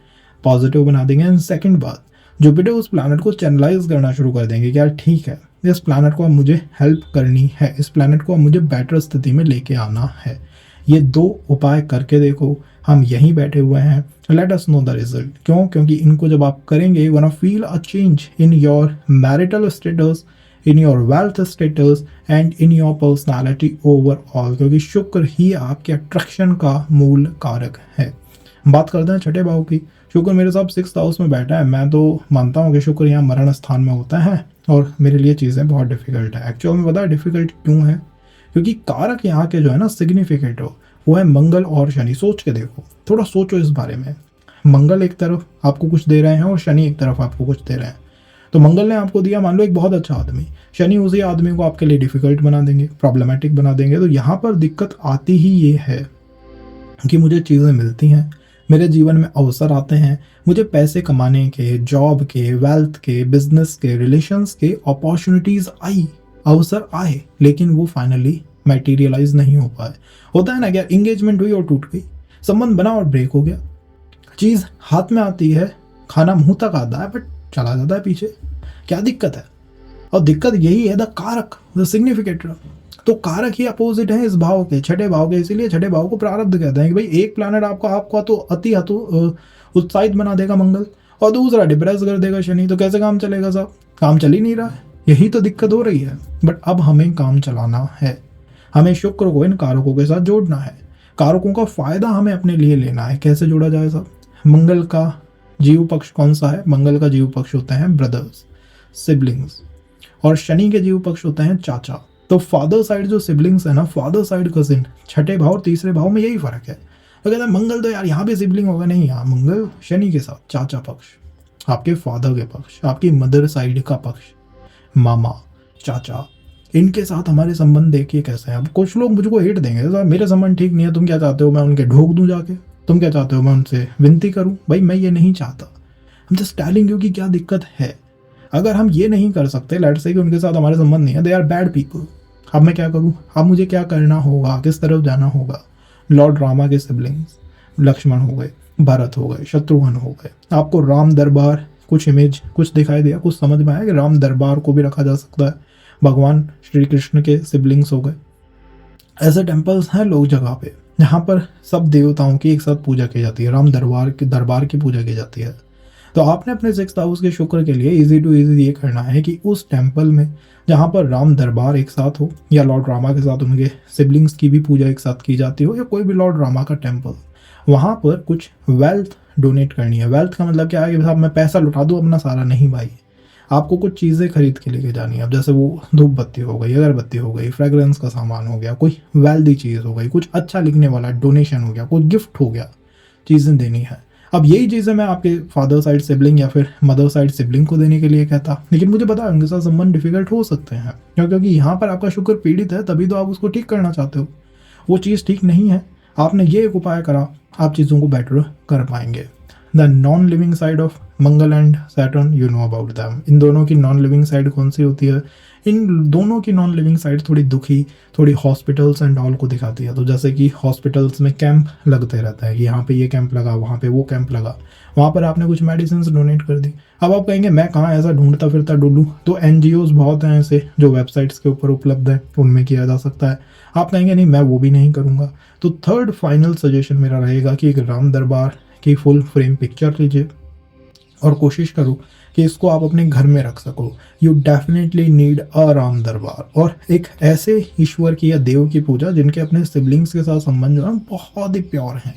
पॉजिटिव बना देंगे। एंड सेकंड बात, जुपिटर उस प्लैनेट को चैनलाइज करना शुरू कर देंगे कि यार ठीक है, इस प्लैनेट को अब मुझे हेल्प करनी है, इस प्लैनेट को अब मुझे बेटर स्थिति में लेके आना है। ये 2 उपाय करके देखो। हम यहीं बैठे हुए हैं, let us know the result. क्यों? क्योंकि इनको जब आप करेंगे, you gonna feel a change in your marital status, in your wealth status and in your personality overall, क्योंकि शुक्र ही आपके अट्रैक्शन का मूल कारक है। बात करते हैं छठे भाव की। शुक्र मेरे साथ 6th हाउस में बैठा है। मैं तो मानता हूँ कि शुक्र यहाँ मरण स्थान में होता है और मेरे लिए चीज़ें बहुत डिफिकल्ट है। एक्चुअल में पता है डिफिकल्ट क्यों है? क्योंकि कारक यहाँ के जो है ना सिग्निफिकेंट हो, वो है मंगल और शनि। सोच के देखो, थोड़ा सोचो इस बारे में। मंगल एक तरफ आपको कुछ दे रहे हैं और शनि एक तरफ आपको कुछ दे रहे हैं। तो मंगल ने आपको दिया मान लो एक बहुत अच्छा आदमी, शनि उसी आदमी को आपके लिए डिफिकल्ट बना देंगे, प्रॉब्लमेटिक बना देंगे। तो यहाँ पर दिक्कत आती ही ये है कि मुझे चीज़ें मिलती हैं, मेरे जीवन में अवसर आते हैं, मुझे पैसे कमाने के, जॉब के, वेल्थ के, बिजनेस के, रिलेशंस के अपॉर्चुनिटीज़ आई, अवसर आए, लेकिन वो फाइनली मटेरियलाइज नहीं हो पाए। होता है ना कि इंगेजमेंट हुई और टूट गई, संबंध बना और ब्रेक हो गया। चीज़ हाथ में आती है, खाना मुंह तक आता है बट चला जाता है पीछे। क्या दिक्कत है? और दिक्कत यही है द कारक, द सिग्निफिकेटर। तो कारक ही अपोजिट है इस भाव के, छठे भाव के। इसीलिए छठे भाव को प्रारब्ध कहते हैं कि भाई एक प्लैनेट आपका तो अति उत्साहित बना देगा मंगल, और दूसरा डिप्रेस कर देगा शनि। तो कैसे काम चलेगा साहब? काम चल ही नहीं रहा है, यही तो दिक्कत हो रही है। बट अब हमें काम चलाना है, हमें शुक्र को इन कारकों के साथ जोड़ना है, कारकों का फायदा हमें अपने लिए लेना है। कैसे जोड़ा जाए साहब? मंगल का जीव पक्ष कौन सा है? मंगल का जीव पक्ष होते हैं ब्रदर्स, सिबलिंग्स, और शनि के जीव पक्ष होते हैं चाचा। तो फादर साइड जो सिबलिंग्स है ना, फादर साइड कजिन, छठे भाव और तीसरे भाव में यही फर्क है। तो कहते हैं मंगल तो यार यहाँ भी सिबलिंग होगा, नहीं, यहाँ मंगल शनि के साथ चाचा पक्ष, आपके फादर के पक्ष, आपकी मदर साइड का पक्ष, मामा, चाचा, इनके साथ हमारे संबंध देखिए कैसे हैं। अब कुछ लोग मुझको हेट देंगे, मेरे संबंध ठीक नहीं है, तुम क्या चाहते हो मैं उनके ढोक दूं जाके, तुम क्या चाहते हो मैं उनसे विनती करूं? भाई मैं ये नहीं चाहता। हम जस्ट टेलिंग यू कि क्या दिक्कत है। अगर हम ये नहीं कर सकते, लेट्स से कि उनके साथ हमारे संबंध नहीं है, दे आर बैड पीपल, अब मैं क्या करूं? अब मुझे क्या करना होगा, किस तरफ जाना होगा? लॉर्ड रामा के सिबलिंग्स, लक्ष्मण हो गए, भरत हो गए, शत्रुघ्न हो गए, आपको राम दरबार कुछ इमेज कुछ दिखाई दिया, कुछ समझ में आया कि राम दरबार को भी रखा जा सकता है, भगवान श्री कृष्ण के सिबलिंग्स हो गए। ऐसे टेम्पल्स हैं लोग जगह पे जहाँ पर सब देवताओं की एक साथ पूजा की जाती है, राम दरबार की पूजा की जाती है। तो आपने अपने 6th हाउस के शुक्र के लिए इजी टू इजी ये करना है कि उस टेम्पल में जहाँ पर राम दरबार एक साथ हो, या लॉर्ड रामा के साथ उनके सिबलिंग्स की भी पूजा एक साथ की जाती हो, या कोई भी लॉर्ड रामा का टेम्पल, वहाँ पर कुछ वेल्थ डोनेट करनी है। वेल्थ का मतलब क्या है कि साहब मैं पैसा लुटा दूँ अपना सारा, नहीं भाई, आपको कुछ चीज़ें खरीद के लेके जानी है। अब जैसे वो धूप बत्ती हो गई, अगरबत्ती हो गई, फ्रेग्रेंस का सामान हो गया, कोई वेल्दी चीज़ हो गई, कुछ अच्छा लिखने वाला डोनेशन हो गया, कोई गिफ्ट हो गया, चीज़ें देनी है। अब यही चीज़ें मैं आपके फादर साइड सिबलिंग या फिर मदर साइड सिबलिंग को देने के लिए कहता, लेकिन मुझे पता है उनके साथ संबंध डिफिकल्ट हो सकते हैं, क्योंकि यहाँ पर आपका शुक्र पीड़ित है, तभी तो आप उसको ठीक करना चाहते हो। वो चीज़ ठीक नहीं है, आपने ये एक उपाय करा, आप चीज़ों को बेटर कर पाएंगे। The non living side of Mangal and Saturn, you know about them. इन दोनों की नॉन लिविंग साइड कौन सी होती है? इन दोनों की नॉन लिविंग साइड थोड़ी दुखी, थोड़ी हॉस्पिटल्स एंड ऑल को दिखाती है। तो जैसे कि हॉस्पिटल्स में कैंप लगते रहता है कि यहाँ पे ये कैंप लगा, वहाँ पे वो कैंप लगा, वहाँ पर आपने कुछ मेडिसिन डोनेट कर दी। अब आप कहेंगे मैं कहाँ ऐसा ढूंढता फिरता डुलूँ, तो NGOs बहुत हैं ऐसे जो वेबसाइट्स के ऊपर उपलब्ध है, उनमें किया जा सकता है। आप कहेंगे नहीं मैं वो भी नहीं करूँगा, तो थर्ड फाइनल सजेशन मेरा रहेगा कि एक राम दरबार की फुल फ्रेम पिक्चर लीजिए और कोशिश करो कि इसको आप अपने घर में रख सको। You definitely need a Ram दरबार, और एक ऐसे ईश्वर की या देव की पूजा जिनके अपने सिबलिंग्स के साथ संबंध जो है बहुत ही प्योर हैं,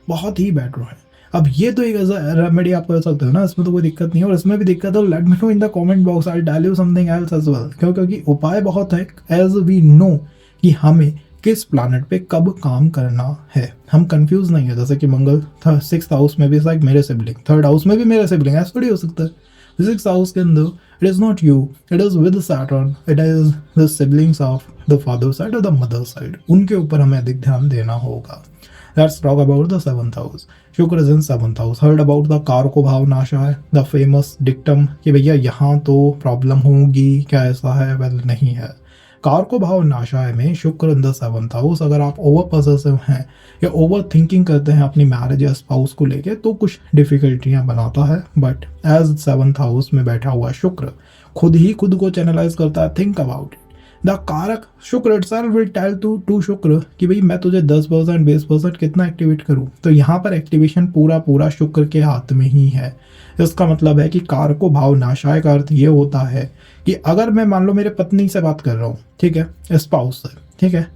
बहुत ही बेटर हैं। अब ये तो एक ऐसा रेमेडी आप कर सकते हो ना, इसमें तो कोई दिक्कत नहीं है। और इसमें भी दिक्कत है, let me know in the comment box, I tell you something else as well, क्योंकि उपाय बहुत है, एज वी नो कि हमें किस प्लानट पे कब काम करना है, हम कंफ्यूज नहीं है। जैसे कि मंगल 6th हाउस में भी लाइक मेरे सिबलिंग, 3rd हाउस में भी मेरे सिबलिंग, ऐसा थोड़ी हो सकता है। 6th हाउस के अंदर it is not you, it is with Saturn, it is the siblings of the father side और द मदर साइड, उनके ऊपर हमें अधिक ध्यान देना होगा। Let's talk about the 7th house. Shukra is in 7th house. Heard about the कारको भाव नाशाय, द फेमस डिक्टम कि भैया यहाँ तो प्रॉब्लम होगी, क्या ऐसा है? वेल नहीं है। कारको भाव नाशाय में शुक्र इन द 7th हाउस, अगर आप ओवर पॉसेसिव हैं या ओवर थिंकिंग करते हैं अपनी मैरिज या स्पाउस को लेके, तो कुछ डिफिकल्टियां बनाता है। बट एज 7th हाउस में बैठा हुआ शुक्र खुद ही खुद को चैनलाइज करता है। थिंक अबाउट इट, द कारक शुक्र इटसेल्फ विल टेल टू शुक्र कि भाई मैं तुझे 10% 20% कितना एक्टिवेट करूं। तो यहाँ पर एक्टिवेशन पूरा शुक्र के हाथ में ही है। इसका मतलब है कि कारको भाव नाशाय का अर्थ ये होता है कि अगर मैं मान लो मेरे पत्नी से बात कर रहा हूँ, ठीक है, स्पाउस से, ठीक है,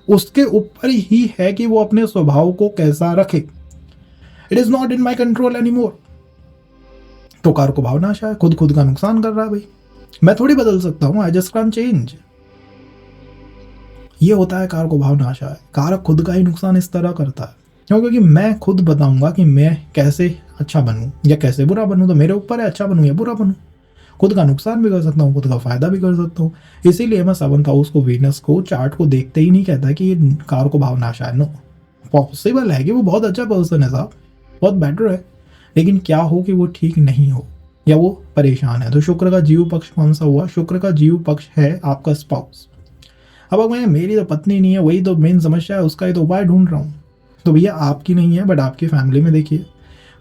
उसके ऊपर ही है कि वो अपने स्वभाव को कैसा रखे। It is not in my control any more. तो कारको भाव नाशाय खुद का नुकसान कर रहा है भाई, मैं थोड़ी बदल सकता हूँ, आई जस्ट कैन चेंज। ये होता है कारको भाव नाशाय, कारक खुद का ही नुकसान इस तरह करता है, क्योंकि मैं खुद बताऊंगा कि मैं कैसे अच्छा बनूं या कैसे बुरा बनूं, तो मेरे ऊपर है अच्छा बनूं या बुरा बनूं। खुद का नुकसान भी कर सकता हूँ, खुद का फायदा भी कर सकता हूँ। इसीलिए मैं 7th हाउस को, वीनस को, चार्ट को देखते ही नहीं कहता कि ये कारको भाव नाशाय। नो, पॉसिबल है कि वो बहुत अच्छा पर्सन है साहब, बहुत बेटर है, लेकिन क्या हो कि वो ठीक नहीं हो या वो परेशान है। तो शुक्र का जीव पक्ष कौन सा हुआ? शुक्र का जीव पक्ष है आपका स्पाउस। अब मैं मेरी तो पत्नी नहीं है, वही तो मेन समस्या है, उसका ही तो उपाय ढूंढ रहा हूँ। तो भैया आपकी नहीं है, बट आपकी फैमिली में देखिए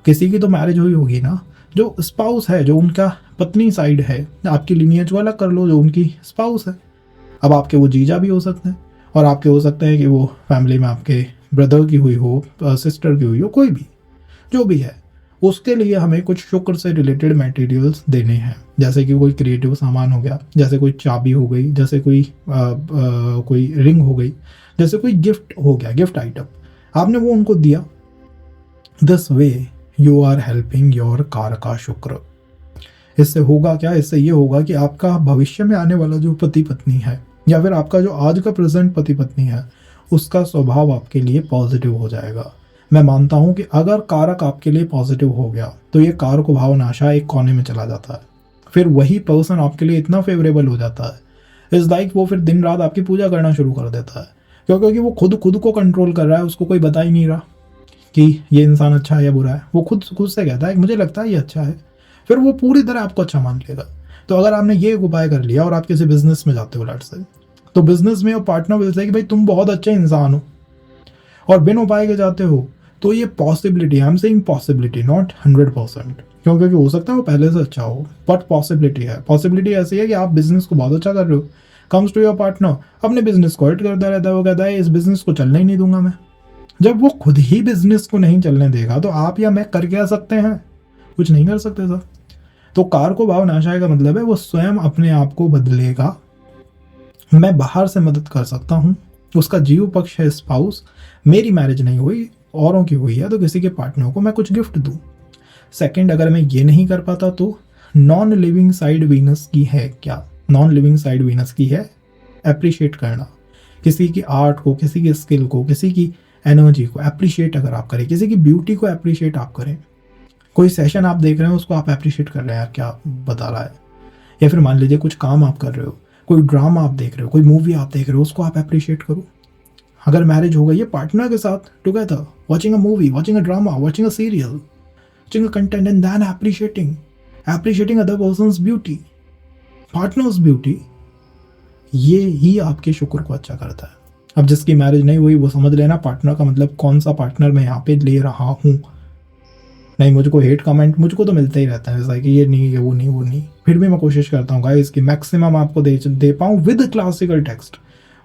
किसी की तो मैरिज हुई होगी ना, जो स्पाउस है, जो उनका पत्नी साइड है, आपकी लिनियज को अलग कर लो, जो उनकी स्पाउस है। अब आपके वो जीजा भी हो सकते हैं, और आपके हो सकते हैं कि वो फैमिली में आपके ब्रदर की हुई हो, सिस्टर की हुई हो, कोई भी जो भी है, उसके लिए हमें कुछ शुक्र से रिलेटेड मटेरियल्स देने हैं। जैसे कि कोई क्रिएटिव सामान हो गया, जैसे कोई चाबी हो गई, जैसे कोई रिंग हो गई, जैसे कोई गिफ्ट हो गया, गिफ्ट आइटम आपने वो उनको दिया। This way you are helping your कारका शुक्र। इससे होगा क्या? इससे ये होगा कि आपका भविष्य में आने वाला जो पति पत्नी है, या फिर आपका जो आज का प्रेजेंट पति पत्नी है, उसका स्वभाव आपके लिए पॉजिटिव हो जाएगा। मैं मानता हूं कि अगर कारक आपके लिए पॉजिटिव हो गया तो ये कारको भाव नाशा एक कोने में चला जाता है, फिर वही पर्सन आपके लिए इतना फेवरेबल हो जाता है, इज लाइक वो फिर दिन रात आपकी पूजा करना शुरू कर देता है, क्योंकि वो खुद को कंट्रोल कर रहा है, उसको कोई बता ही नहीं रहा कि ये इंसान अच्छा है या बुरा है। वो खुद से कहता है मुझे लगता है ये अच्छा है, फिर वो पूरी तरह आपको अच्छा मान लेगा। तो अगर आपने ये उपाय कर लिया और आप किसी बिजनेस में जाते हो लेट्स से, तो बिजनेस में पार्टनर बोलते हैं कि भाई तुम बहुत अच्छे इंसान हो, और बिन उपाय के जाते हो तो ये possibility, I am saying possibility, not 100%, क्योंकि हो सकता है वो पहले से अच्छा हो, बट पॉसिबिलिटी है। पॉसिबिलिटी ऐसी है कि आप बिजनेस को बहुत अच्छा कर रहे हो, कम्स टू योर पार्टनर, अपने बिजनेस को हिट करता रहता है, वो कहता है इस बिजनेस को चलने ही नहीं दूंगा मैं। जब वो खुद ही बिजनेस को नहीं चलने देगा तो आप या मैं कर क्या सकते हैं? कुछ नहीं कर सकते सर। तो कार को भाव नाशाए का मतलब है वो स्वयं अपने आप को बदलेगा। मैं बाहर से मदद कर सकता हूँ, उसका जीव पक्ष है स्पाउस, मेरी मैरिज नहीं हुई औरों की हुई है तो किसी के पार्टनर को मैं कुछ गिफ्ट दूँ। सेकंड, अगर मैं ये नहीं कर पाता तो नॉन लिविंग साइड वीनस की है क्या? नॉन लिविंग साइड वीनस की है अप्रिशिएट करना, किसी की आर्ट को, किसी की स्किल को, किसी की एनर्जी को अप्रिशिएट अगर आप करें, किसी की ब्यूटी को अप्रिशिएट आप करें, कोई सेशन आप देख रहे हैं उसको आप अप्रिशिएट कर रहे हैं यार क्या बता रहा है, या फिर मान लीजिए कुछ काम आप कर रहे हो, कोई ड्रामा आप देख रहे हो, कोई मूवी आप देख रहे हो, उसको आप अप्रिशिएट करो। अगर मैरिज हो गई है पार्टनर के साथ together, watching a movie, watching a drama, watching a serial, watching a content and then appreciating other person's beauty, partner's beauty, ये ही आपके शुक्र को अच्छा करता है। अब जिसकी मैरिज नहीं हुई वो समझ लेना पार्टनर का मतलब कौन सा पार्टनर मैं यहाँ पे ले रहा हूँ। नहीं, मुझको हेट कमेंट मुझको तो मिलता ही रहता है ऐसा कि ये नहीं, ये वो नहीं, वो नहीं, फिर भी मैं कोशिश करता हूँ गाइस कि मैक्सिमम आपको दे पाऊँ विद क्लासिकल टेक्स्ट।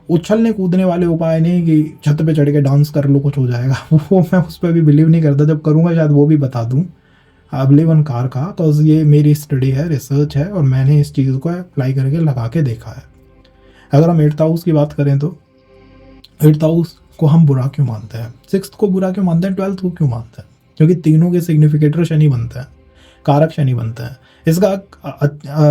उछलने कूदने वाले उपाय नहीं कि छत पे चढ़ के डांस कर लो कुछ हो जाएगा, वो मैं उस पर भी बिलीव नहीं करता, जब करूँगा शायद वो भी बता दूँ अगले वन कार का, बिकॉज ये मेरी स्टडी है, रिसर्च है और मैंने इस चीज़ को अप्लाई करके लगा के देखा है। अगर हम 8th हाउस की बात करें तो 8th हाउस को हम बुरा क्यों मानते हैं, 6th को बुरा क्यों मानते हैं, 12th को क्यों मानते हैं? क्योंकि तीनों के सिग्निफिकेटर शनि बनते हैं, कारक शनि बनते हैं। इसका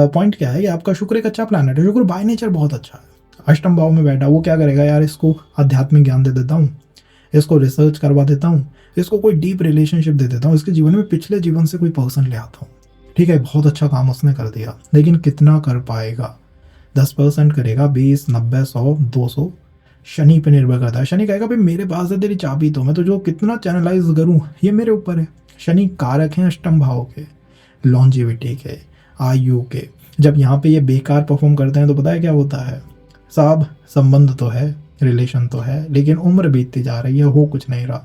पॉइंट क्या है कि आपका शुक्र एक अच्छा प्लैनेट है, शुक्र बाय नेचर बहुत अच्छा है, अष्टम भाव में बैठा, वो क्या करेगा यार, इसको आध्यात्मिक ज्ञान दे देता हूँ, इसको रिसर्च करवा देता हूँ, इसको कोई डीप रिलेशनशिप दे देता हूँ, इसके जीवन में पिछले जीवन से कोई पर्सन ले आता हूँ। ठीक है, बहुत अच्छा काम उसने कर दिया, लेकिन कितना कर पाएगा? 10% करेगा, 20, 90, 100, 200 शनि पे निर्भर करता है। शनि कहेगा भाई मेरे पास है तेरी चाबी, तो मैं तो जो कितना चैनलाइज करूँ ये मेरे ऊपर है। शनि कारक हैं अष्टम भाव के, लॉन्जिविटी के, आयु के। जब यहाँ पे ये बेकार परफॉर्म करते हैं तो पता है क्या होता है साहब, संबंध तो है, रिलेशन तो है, लेकिन उम्र बीतती जा रही है, हो कुछ नहीं रहा,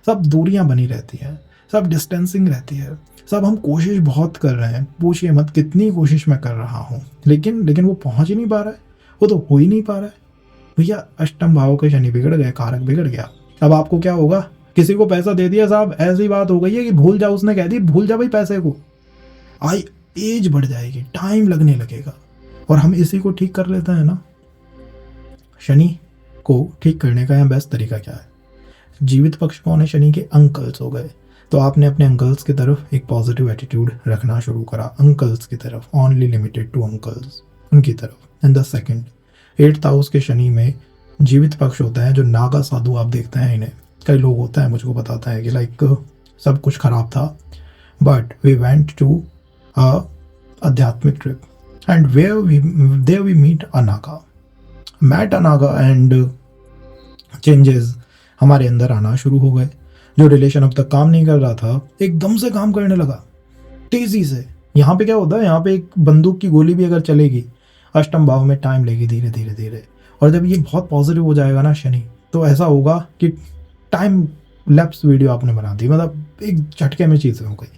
सब दूरियां बनी रहती हैं, सब डिस्टेंसिंग रहती है, सब हम कोशिश बहुत कर रहे हैं, पूछिए मत कितनी कोशिश मैं कर रहा हूँ, लेकिन वो पहुँच ही नहीं पा रहा है, वो तो हो ही नहीं पा रहा है। भैया अष्टम भाव के शनि बिगड़ गए, कारक बिगड़ गया। अब आपको क्या होगा, किसी को पैसा दे दिया साहब, ऐसी बात हो गई है कि भूल जाओ, उसने कह दी भूल जा भाई पैसे को, एज बढ़ जाएगी, टाइम लगने लगेगा, और हम इसी को ठीक कर लेते हैं ना। शनि को ठीक करने का यहाँ बेस्ट तरीका क्या है? जीवित पक्ष कौन है? शनि के अंकल्स हो गए, तो आपने अपने अंकल्स की तरफ एक पॉजिटिव एटीट्यूड रखना शुरू करा, अंकल्स की तरफ, ओनली लिमिटेड टू अंकल्स, उनकी तरफ। And the second, 8th house के शनि में जीवित पक्ष होता है, जो नागा साधु आप देखते हैं इन्हें, कई लोग होता है मुझको बताता है कि लाइक सब कुछ खराब था बट वी वेंट टू आध्यात्मिक trip and there we meet a Naga, met a Naga and changes हमारे अंदर आना शुरू हो गए। जो रिलेशन अब तक काम नहीं कर रहा था एकदम से काम करने लगा तेजी से। यहाँ पे क्या होता है, यहाँ पे एक बंदूक की गोली भी अगर चलेगी अष्टम भाव में टाइम लेगी धीरे धीरे धीरे, और जब ये बहुत पॉजिटिव हो जाएगा ना शनि, तो ऐसा होगा कि टाइम लैप्स वीडियो आपने बना दी, मतलब एक झटके में चीज़ें हो गई।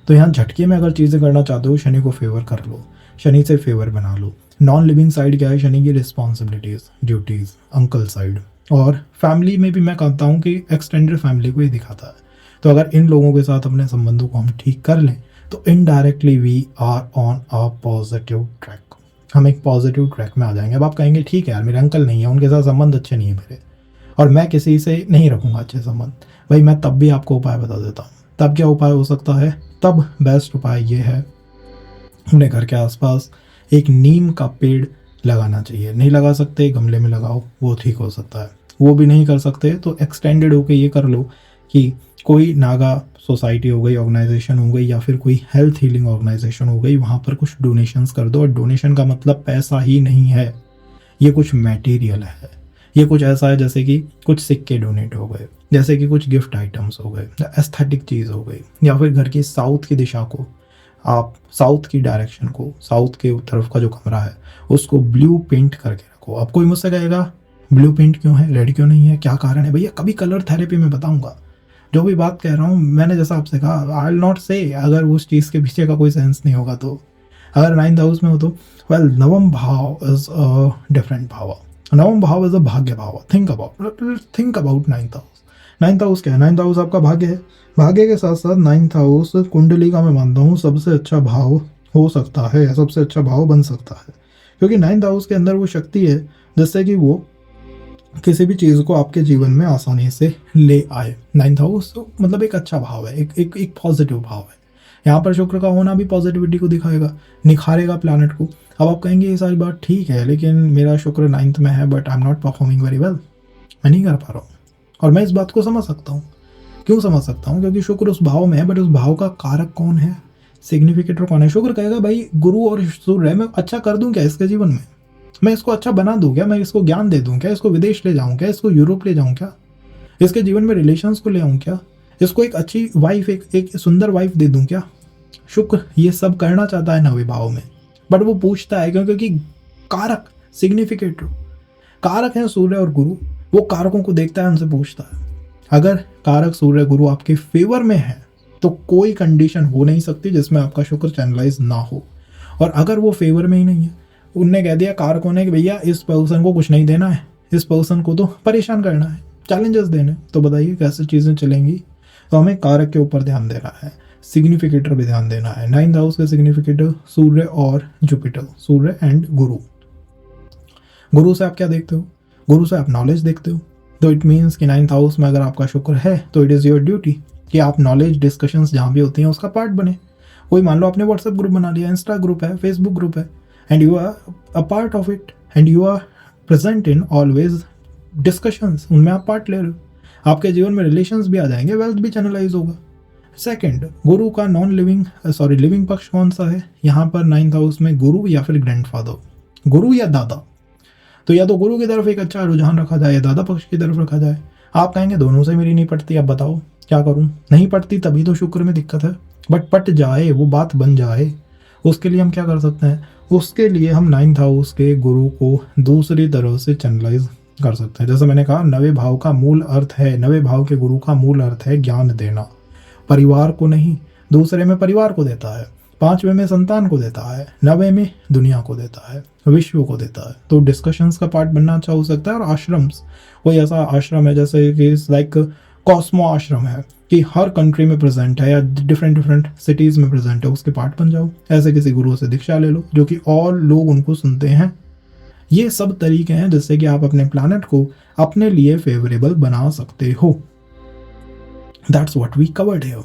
तो यहाँ झटके में अगर चीज़ें करना चाहते हो, शनि को फेवर कर लो, शनि से फेवर बना लो। नॉन लिविंग साइड क्या है शनि की? रिस्पॉन्सिबिलिटीज़, ड्यूटीज़, अंकल साइड, और फैमिली में भी मैं कहता हूँ कि एक्सटेंडेड फैमिली को ही दिखाता है। तो अगर इन लोगों के साथ अपने संबंधों को हम ठीक कर लें तो indirectly we are on a positive track, हम एक पॉजिटिव ट्रैक में आ जाएंगे। अब आप कहेंगे ठीक है यार मेरे अंकल नहीं है, उनके साथ संबंध अच्छे नहीं है मेरे, और मैं किसी से नहीं रखूँगा अच्छे संबंध, भाई मैं तब भी आपको उपाय बता देता हूँ। तब क्या उपाय हो सकता है? तब बेस्ट उपाय ये है, अपने घर के आसपास एक नीम का पेड़ लगाना चाहिए। नहीं लगा सकते गमले में लगाओ, वो ठीक हो सकता है। वो भी नहीं कर सकते तो एक्सटेंडेड होके ये कर लो कि कोई नागा सोसाइटी हो गई, ऑर्गेनाइजेशन हो गई, या फिर कोई हेल्थ हीलिंग ऑर्गेनाइजेशन हो गई, वहाँ पर कुछ डोनेशंस कर दो। और डोनेशन का मतलब पैसा ही नहीं है, ये कुछ मटेरियल है, ये कुछ ऐसा है जैसे कि कुछ सिक्के डोनेट हो गए, जैसे कि कुछ गिफ्ट आइटम्स हो गए, एस्थेटिक चीज़ हो गई, या फिर घर की साउथ की दिशा को, आप साउथ की डायरेक्शन को, साउथ के तरफ का जो कमरा है उसको ब्लू पेंट करके रखो। अब कोई मुझसे कहेगा ब्लू पेंट क्यों है, रेड क्यों नहीं है, क्या कारण है? भैया कभी कलर थेरेपी में बताऊंगा, जो भी बात कह रहा हूँ, मैंने जैसा आपसे कहा, आई विल नॉट से अगर उस चीज़ के पीछे का कोई सेंस नहीं होगा तो। अगर 9th हाउस में हो तो वेल, नवम भाव इज अ डिफरेंट भाव। नवम भाव इज अ भाग्य भाव। Think about 9th house. 9th house क्या है? 9th हाउस आपका भाग्य है। भाग्य के साथ साथ 9th हाउस कुंडली का मैं मानता हूँ सबसे अच्छा भाव हो सकता है, सबसे अच्छा भाव बन सकता है, क्योंकि 9th हाउस के अंदर वो शक्ति है जिससे कि वो किसी भी चीज़ को आपके जीवन में आसानी से ले आए। 9th हाउस मतलब एक अच्छा भाव है, एक पॉजिटिव भाव है। यहाँ पर शुक्र का होना भी पॉजिटिविटी को दिखाएगा, निखारेगा प्लैनेट को। अब आप कहेंगे ये सारी बात ठीक है, लेकिन मेरा शुक्र 9th में है but I am not performing very well, मैं नहीं कर पा रहा हूँ। और मैं इस बात को समझ सकता हूँ। क्यों समझ सकता हूँ? क्योंकि शुक्र उस भाव में है, बट उस भाव का कारक कौन है, सिग्निफिकेटर कौन है? शुक्र कहेगा भाई गुरु और सूर्य मैं अच्छा कर दूं क्या इसके जीवन में, मैं इसको अच्छा बना दूं क्या, मैं इसको ज्ञान दे दूं क्या, इसको विदेश ले जाऊं क्या, इसको यूरोप ले जाऊं क्या, इसके जीवन में रिलेशंस को ले आऊं क्या, इसको एक अच्छी वाइफ, एक सुंदर वाइफ दे दूं क्या। शुक्र ये सब करना चाहता है 9वें भाव में, बट वो पूछता है क्योंकि कारक सिग्निफिकेटर कारक है सूर्य और गुरु, वो कारकों को देखता है, उनसे पूछता है। अगर कारक सूर्य गुरु आपके फेवर में है तो कोई कंडीशन हो नहीं सकती जिसमें आपका शुक्र चैनलाइज ना हो। और अगर वो फेवर में ही नहीं है, उनने कह दिया कारकों ने कि भैया इस पर्सन को कुछ नहीं देना है, इस पर्सन को तो परेशान करना है, चैलेंजेस देने, तो बताइए कैसे चीज़ें चलेंगी। तो हमें कारक के ऊपर ध्यान देना है, सिग्निफिकेटर भी ध्यान देना है। 9th हाउस के सिग्निफिकेटर सूर्य और जुपिटर, सूर्य एंड गुरु। गुरु से आप क्या देखते हो? गुरु से आप नॉलेज देखते हो। तो इट मीन्स कि 9th हाउस में अगर आपका शुक्र है तो इट इज़ योर ड्यूटी कि आप नॉलेज डिस्कशंस जहाँ भी होती हैं उसका पार्ट बने। कोई मान लो आपने व्हाट्सएप ग्रुप बना लिया, इंस्टा ग्रुप है, फेसबुक ग्रुप है, and you are a part of it and you are present in always discussions, उनमें आप पार्ट ले रहे हो। आपके जीवन में रिलेशंस भी आ जाएंगे, वेल्थ भी चैनलाइज होगा। सेकंड, गुरु का लिविंग पक्ष कौन सा है? यहाँ पर 9th हाउस में गुरु या फिर ग्रैंडफादर, गुरु या दादा। तो या तो गुरु की तरफ एक अच्छा रुझान रखा जाए या दादा पक्ष की तरफ रखा जाए। आप कहेंगे दोनों से मेरी नहीं पड़ती, अब बताओ क्या करूं? नहीं पड़ती तभी तो शुक्र में दिक्कत है, बट पट जाए, वो बात बन जाए, उसके लिए हम क्या कर सकते हैं? उसके लिए हम 9th हाउस के गुरु को दूसरी तरह से चैनलाइज कर सकते हैं। जैसे मैंने कहा 9वें भाव का मूल अर्थ है, 9वें भाव के गुरु का मूल अर्थ है ज्ञान देना, परिवार को नहीं, दूसरे में परिवार को देता है, 5वें में संतान को देता है, 9वें में दुनिया को देता है, विश्व को देता है। तो डिस्कशंस का पार्ट बनना अच्छा हो सकता है। और आश्रम्स, कोई ऐसा आश्रम है जैसे कि लाइक कॉस्मो आश्रम है कि हर कंट्री में प्रेजेंट है या डिफरेंट सिटीज़ में प्रेजेंट है, उसके पार्ट बन जाओ। ऐसे किसी गुरु से दीक्षा ले लो जो कि और लोग उनको सुनते हैं। ये सब तरीके हैं जिससे कि आप अपने प्लैनेट को अपने लिए फेवरेबल बना सकते हो। That's what we covered here.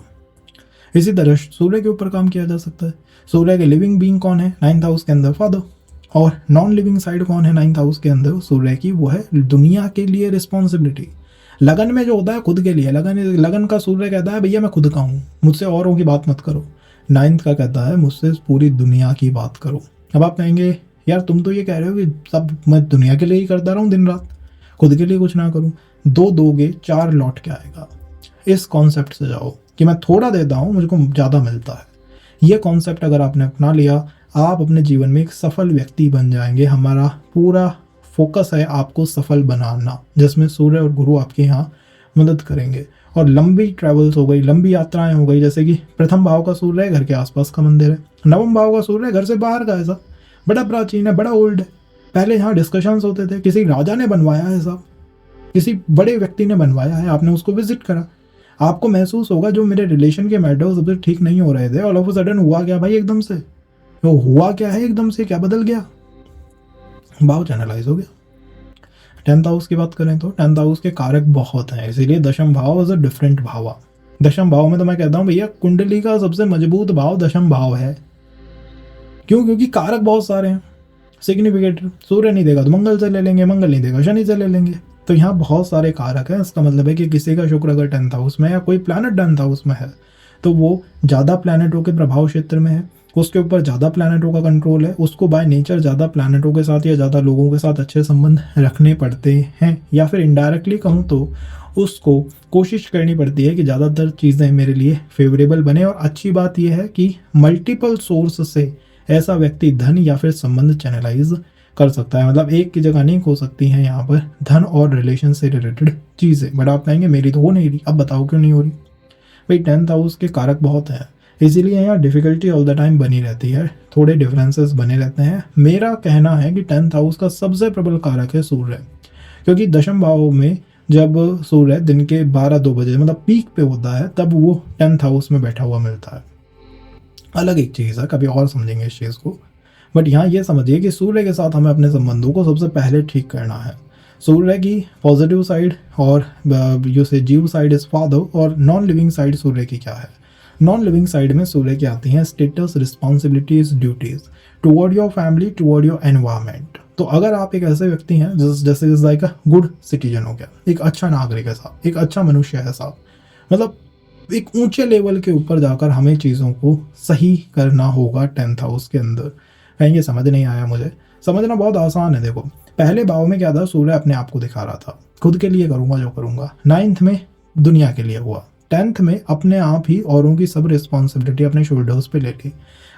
इसी तरह सूर्य के ऊपर काम किया जा सकता है। सूर्य के लिविंग बीइंग कौन है 9th हाउस के अंदर? फादर। और नॉन लिविंग साइड कौन है 9th हाउस के अंदर सूर्य की? वो है दुनिया के लिए रिस्पॉन्सिबिलिटी। लगन में जो होता है खुद के लिए, लगन का सूर्य कहता है भैया मैं खुद का हूँ, मुझसे औरों की बात मत करो। 9th का कहता है मुझसे पूरी दुनिया की बात करो। अब आप कहेंगे यार तुम तो ये कह रहे हो कि सब मैं दुनिया के लिए ही करता रहूँ दिन रात, खुद के लिए कुछ ना करूँ। 2 दोगे 4 लौट के आएगा। इस कॉन्सेप्ट से जाओ कि मैं थोड़ा देता हूँ मुझको ज़्यादा मिलता है। ये कॉन्सेप्ट अगर आपने अपना लिया, आप अपने जीवन में एक सफल व्यक्ति बन जाएंगे। हमारा पूरा फोकस है आपको सफल बनाना, जिसमें सूर्य और गुरु आपके यहाँ मदद करेंगे। और लंबी ट्रैवल्स हो गई, लंबी यात्राएं हो गई, जैसे कि प्रथम भाव का सूर्य है घर के आसपास का मंदिर है, 9वें भाव का सूर्य है घर से बाहर का है, सब बड़ा प्राचीन है, बड़ा ओल्ड है। पहले यहाँ डिस्कशंस होते थे, किसी राजा ने बनवाया है सब, किसी बड़े व्यक्ति ने बनवाया है, आपने उसको विजिट करा, आपको महसूस होगा जो मेरे रिलेशन के मैटर्स सबसे ठीक नहीं हो रहे थे, ऑल ऑफ अ सडन हुआ क्या भाई एकदम से, वो हुआ क्या है एकदम से, क्या बदल गया? भाव चैनलाइज हो गया। 10th हाउस की बात करें तो 10th हाउस के कारक बहुत हैं, इसीलिए दशम भाव इज अ डिफरेंट भाव। दशम भाव में तो मैं कहता हूँ भैया कुंडली का सबसे मजबूत भाव दशम भाव है। क्यों? क्योंकि कारक बहुत सारे हैं। सिग्निफिकेटर सूर्य नहीं देगा तो मंगल से ले लेंगे, मंगल नहीं देगा शनि से ले लेंगे। तो यहाँ बहुत सारे कारक हैं। इसका मतलब है कि किसी का शुक्र अगर 10th हाउस में या कोई प्लैनेट 10th हाउस में है तो वो ज़्यादा प्लैनेटों के प्रभाव क्षेत्र में है, उसके ऊपर ज़्यादा प्लैनेटों का कंट्रोल है, उसको बाय नेचर ज़्यादा प्लैनेटों के साथ या ज़्यादा लोगों के साथ अच्छे संबंध रखने पड़ते हैं, या फिर इनडायरेक्टली कहूँ तो उसको कोशिश करनी पड़ती है कि ज़्यादातर चीज़ें मेरे लिए फेवरेबल बने। और अच्छी बात यह है कि मल्टीपल सोर्स से ऐसा व्यक्ति धन या फिर संबंध चैनलाइज कर सकता है। मतलब एक की जगह नहीं हो सकती हैं यहाँ पर धन और रिलेशन से रिलेटेड चीज़ें। बट आप कहेंगे मेरी तो हो नहीं रही, अब बताओ क्यों नहीं हो रही। भाई 10th हाउस के कारक बहुत हैं, इसीलिए यहाँ डिफिकल्टी ऑल द टाइम बनी रहती है, थोड़े डिफरेंसेस बने रहते हैं। मेरा कहना है कि 10th हाउस का सबसे प्रबल कारक है सूर्य, क्योंकि दशम भाव में जब सूर्य दिन के 12-2 बजे मतलब पीक पे होता है तब वो 10th हाउस में बैठा हुआ मिलता है। अलग एक चीज़ है, कभी और समझेंगे इस चीज़ को। बट यहाँ ये समझिए कि सूर्य के साथ हमें अपने संबंधों को सबसे पहले ठीक करना है। सूर्य की पॉजिटिव साइड और जो से जीव साइड इज फादर, और नॉन लिविंग साइड सूर्य की क्या है। नॉन लिविंग साइड में सूर्य की आती हैं status, responsibilities, duties toward your family, toward your environment. तो अगर आप एक ऐसे व्यक्ति हैं जैसे लाइक अ गुड सिटीजन हो गया, एक अच्छा नागरिक है साहब, एक अच्छा मनुष्य है साहब, मतलब एक ऊंचे लेवल के ऊपर जाकर हमें चीज़ों को सही करना होगा 10th हाउस के अंदर। कहीं ये समझ नहीं आया मुझे, समझना बहुत आसान है। देखो पहले भाव में क्या था, सूर्य अपने आप को दिखा रहा था, खुद के लिए करूंगा जो करूंगा। 9th में दुनिया के लिए हुआ, 10th में अपने आप ही औरों की सब रिस्पॉन्सिबिलिटी अपने शोल्डर्स पे ले ली।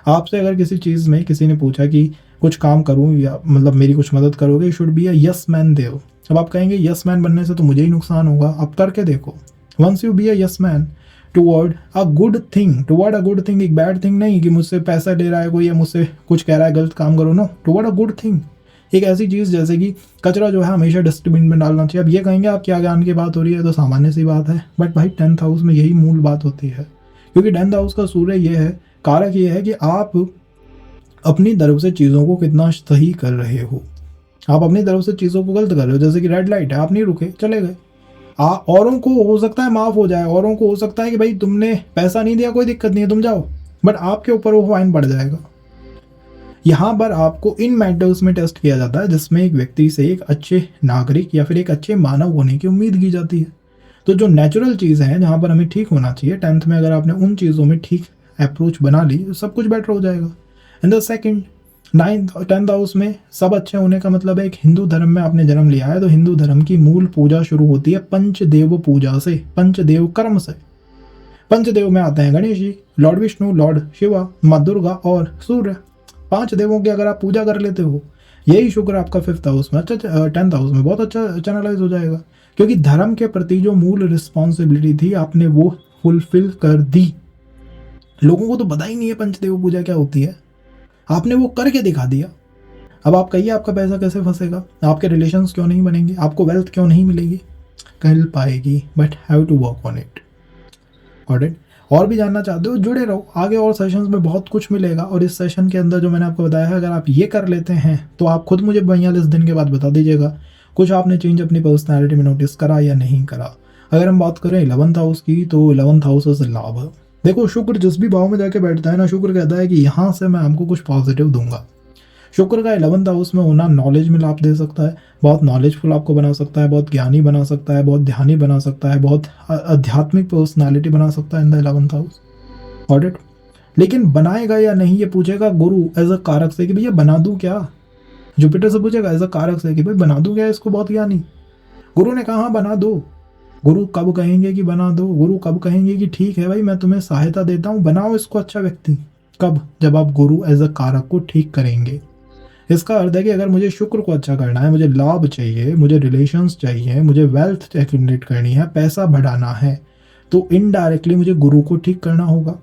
आपसे अगर किसी चीज़ में किसी ने पूछा कि कुछ काम करूं या मतलब मेरी कुछ मदद करोगे, should be a yes man देव। अब आप कहेंगे यस मैन बनने से तो मुझे ही नुकसान होगा, अब करके देखो। Once you be a yes man toward a good thing, एक बैड थिंग नहीं कि मुझसे पैसा ले रहा है कोई या मुझसे कुछ कह रहा है गलत काम करो, no, toward a good thing. एक ऐसी चीज़ जैसे कि कचरा जो है हमेशा डस्टबिन में डालना चाहिए। अब ये कहेंगे आप क्या ज्ञान की बात हो रही है, तो सामान्य सी बात है, बट भाई 10th हाउस में यही मूल बात होती है। क्योंकि 10th हाउस का सूर्य ये है, कारक ये है कि आप अपनी तरफ से चीज़ों को कितना सही कर रहे हो। आप अपनी तरफ से चीज़ों को गलत कर रहे हो, जैसे कि रेड लाइट है, आप नहीं रुके, चले गए। औरों को हो सकता है माफ़ हो जाए, औरों को हो सकता है कि भाई तुमने पैसा नहीं दिया, कोई दिक्कत नहीं है, तुम जाओ, बट आपके ऊपर वो फाइन पड़ जाएगा। यहाँ पर आपको इन मैटर्स में टेस्ट किया जाता है जिसमें एक व्यक्ति से एक अच्छे नागरिक या फिर एक अच्छे मानव होने की उम्मीद की जाती है। तो जो नेचुरल चीज़ें हैं जहाँ पर हमें ठीक होना चाहिए, 10th में अगर आपने उन चीज़ों में ठीक अप्रोच बना ली तो सब कुछ बेटर हो जाएगा। इन द सेकेंड 9th और 10th हाउस में सब अच्छे होने का मतलब है, एक हिंदू धर्म में आपने जन्म लिया है तो हिंदू धर्म की मूल पूजा शुरू होती है पंचदेव पूजा से, पंचदेव कर्म से। पंचदेव में आते हैं गणेश जी, लॉर्ड विष्णु, लॉर्ड शिवा, माँ दुर्गा और सूर्य। 5 देवों की अगर आप पूजा कर लेते हो, यही शुक्र आपका 5th हाउस में अच्छा 10th हाउस में बहुत अच्छा चैनलाइज हो जाएगा। क्योंकि धर्म के प्रति जो मूल रिस्पॉन्सिबिलिटी थी आपने वो फुलफिल कर दी। लोगों को तो पता ही नहीं है पंचदेव पूजा क्या होती है, आपने वो करके दिखा दिया। अब आप कहिए आपका पैसा कैसे फंसेगा, आपके रिलेशंस क्यों नहीं बनेंगे, आपको वेल्थ क्यों नहीं मिलेगी, कल पाएगी, but have to work on it. Alright, और भी जानना चाहते हो जुड़े रहो, आगे और सेशंस में बहुत कुछ मिलेगा। और इस सेशन के अंदर जो मैंने आपको बताया है, अगर आप ये कर लेते हैं तो आप खुद मुझे 42 दिन के बाद बता दीजिएगा कुछ आपने चेंज अपनी पर्सनैलिटी में नोटिस करा या नहीं करा। अगर हम बात करें 11th हाउस की, तो 11th हाउस इज लाभ। देखो शुक्र जिस भी भाव में जाके बैठता है ना, शुक्र कहता है कि यहाँ से मैं आपको कुछ पॉजिटिव दूंगा। शुक्र का 11th हाउस में होना नॉलेज में लाभ दे सकता है, बहुत नॉलेजफुल आपको बना सकता है, बहुत ज्ञानी बना सकता है, बहुत ध्यानी बना सकता है, बहुत आध्यात्मिक पर्सनालिटी बना सकता है in the 11th house. Audit, लेकिन बनाएगा या नहीं ये पूछेगा गुरु एज अ कारक से कि भैया बना दूं क्या। जुपिटर से पूछेगा एज अ कारक से कि भाई बना दूं क्या इसको, बहुत ज्ञानी। गुरु ने कहा बना दो। गुरु कब कहेंगे कि बना दो, गुरु कब कहेंगे कि ठीक है भाई मैं तुम्हें सहायता देता हूँ, बनाओ इसको अच्छा व्यक्ति। कब, जब आप गुरु एज अ कारक को ठीक करेंगे। इसका अर्थ है कि अगर मुझे शुक्र को अच्छा करना है, मुझे लाभ चाहिए, मुझे रिलेशंस चाहिए, मुझे वेल्थ एक्यूमुलेट करनी है, पैसा बढ़ाना है, तो इनडायरेक्टली मुझे गुरु को ठीक करना होगा।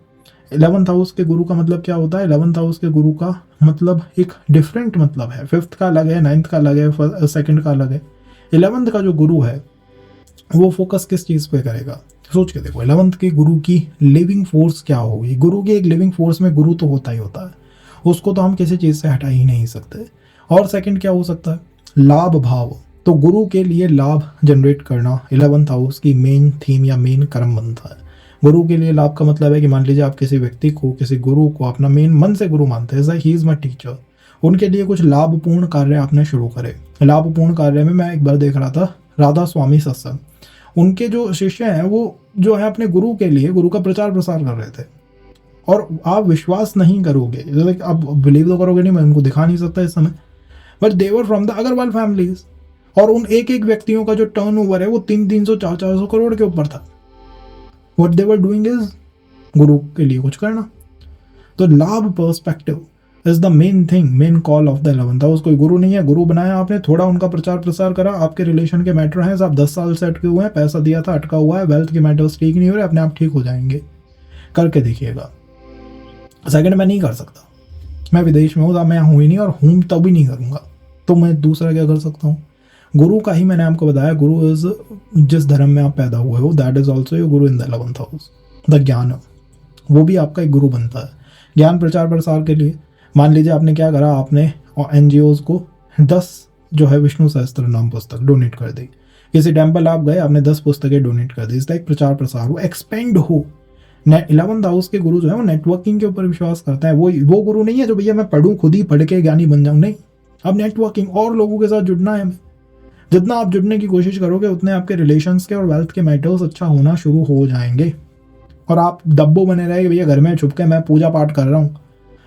11th हाउस के गुरु का मतलब क्या होता है, 11th हाउस के गुरु का मतलब एक डिफरेंट मतलब है। 5th का अलग है, 9th का अलग है, 2nd का अलग है। 11th का जो गुरु है वो फोकस किस चीज़ पे करेगा, सोच के देखो। 11th के गुरु की लिविंग फोर्स क्या होगी। गुरु की एक लिविंग फोर्स में गुरु तो होता ही होता है, उसको तो हम किसी चीज़ से हटा ही नहीं सकते। और सेकंड क्या हो सकता है, लाभ भाव। तो गुरु के लिए लाभ जनरेट करना 11th हाउस की मेन थीम या मेन कर्म बनता है। गुरु के लिए लाभ का मतलब है कि मान लीजिए आप किसी व्यक्ति को, किसी गुरु को अपना मेन मन से गुरु मानते हैं, ही इज माई टीचर, उनके लिए कुछ लाभपूर्ण कार्य आपने शुरू करे। लाभपूर्ण कार्य में मैं एक बार देख रहा था राधा स्वामी सत्संग, उनके जो शिष्य हैं वो जो है अपने गुरु के लिए, गुरु का प्रचार प्रसार कर रहे थे। और आप विश्वास नहीं करोगे, लाइक आप बिलीव तो करोगे नहीं, मैं उनको दिखा नहीं सकता इस समय, but they were from the Agrawal families. और उन एक एक व्यक्तियों का जो टर्नओवर है वो 300-300, 400-400 करोड़ के ऊपर था। What they were doing is गुरु के लिए कुछ करना। तो लाभ perspective, is the main thing, main call of the 11th house. कोई गुरु नहीं है, गुरु बनाया आपने, थोड़ा उनका प्रचार प्रसार करा, आपके रिलेशन के मैटर हैं, आप 10 साल से अटके हुए हैं, पैसा दिया था अटका हुआ है, वेल्थ के मैटर्स ठीक नहीं हो रहे, अपने आप ठीक हो जाएंगे, करके देखिएगा। सेकंड, मैं नहीं कर सकता, मैं विदेश में हूँ, मैं हूँ ही नहीं, और हूँ तब भी नहीं करूँगा, तो मैं दूसरा क्या कर सकता हूँ? गुरु का ही मैंने आपको बताया, गुरु इज जिस धर्म में आप पैदा हुए हो, that is also your Guru in the 11th house. The ज्ञान, वो भी आपका एक गुरु बनता है ज्ञान प्रचार प्रसार के लिए। मान लीजिए आपने क्या करा, आपने NGOs को 10 जो है विष्णु सहस्त्र नाम पुस्तक डोनेट कर दी, किसी टेम्पल आप गए, आपने 10 पुस्तकें डोनेट कर दी, इसका एक प्रचार प्रसार हो, एक्सपेंड हो। 11th हाउस के गुरु जो है वो नेटवर्किंग के ऊपर विश्वास करते हैं। वो गुरु नहीं है जो भैया मैं पढ़ूं, खुद ही पढ़ के ज्ञानी बन जाऊं, नहीं। अब नेटवर्किंग और लोगों के साथ जुड़ना है हमें। जितना आप जुड़ने की कोशिश करोगे उतने आपके रिलेशंस के और वेल्थ के मैटर्स अच्छा होना शुरू हो जाएंगे। और आप डब्बो बने रहे भैया घर में छुप के मैं पूजा पाठ कर रहा हूँ,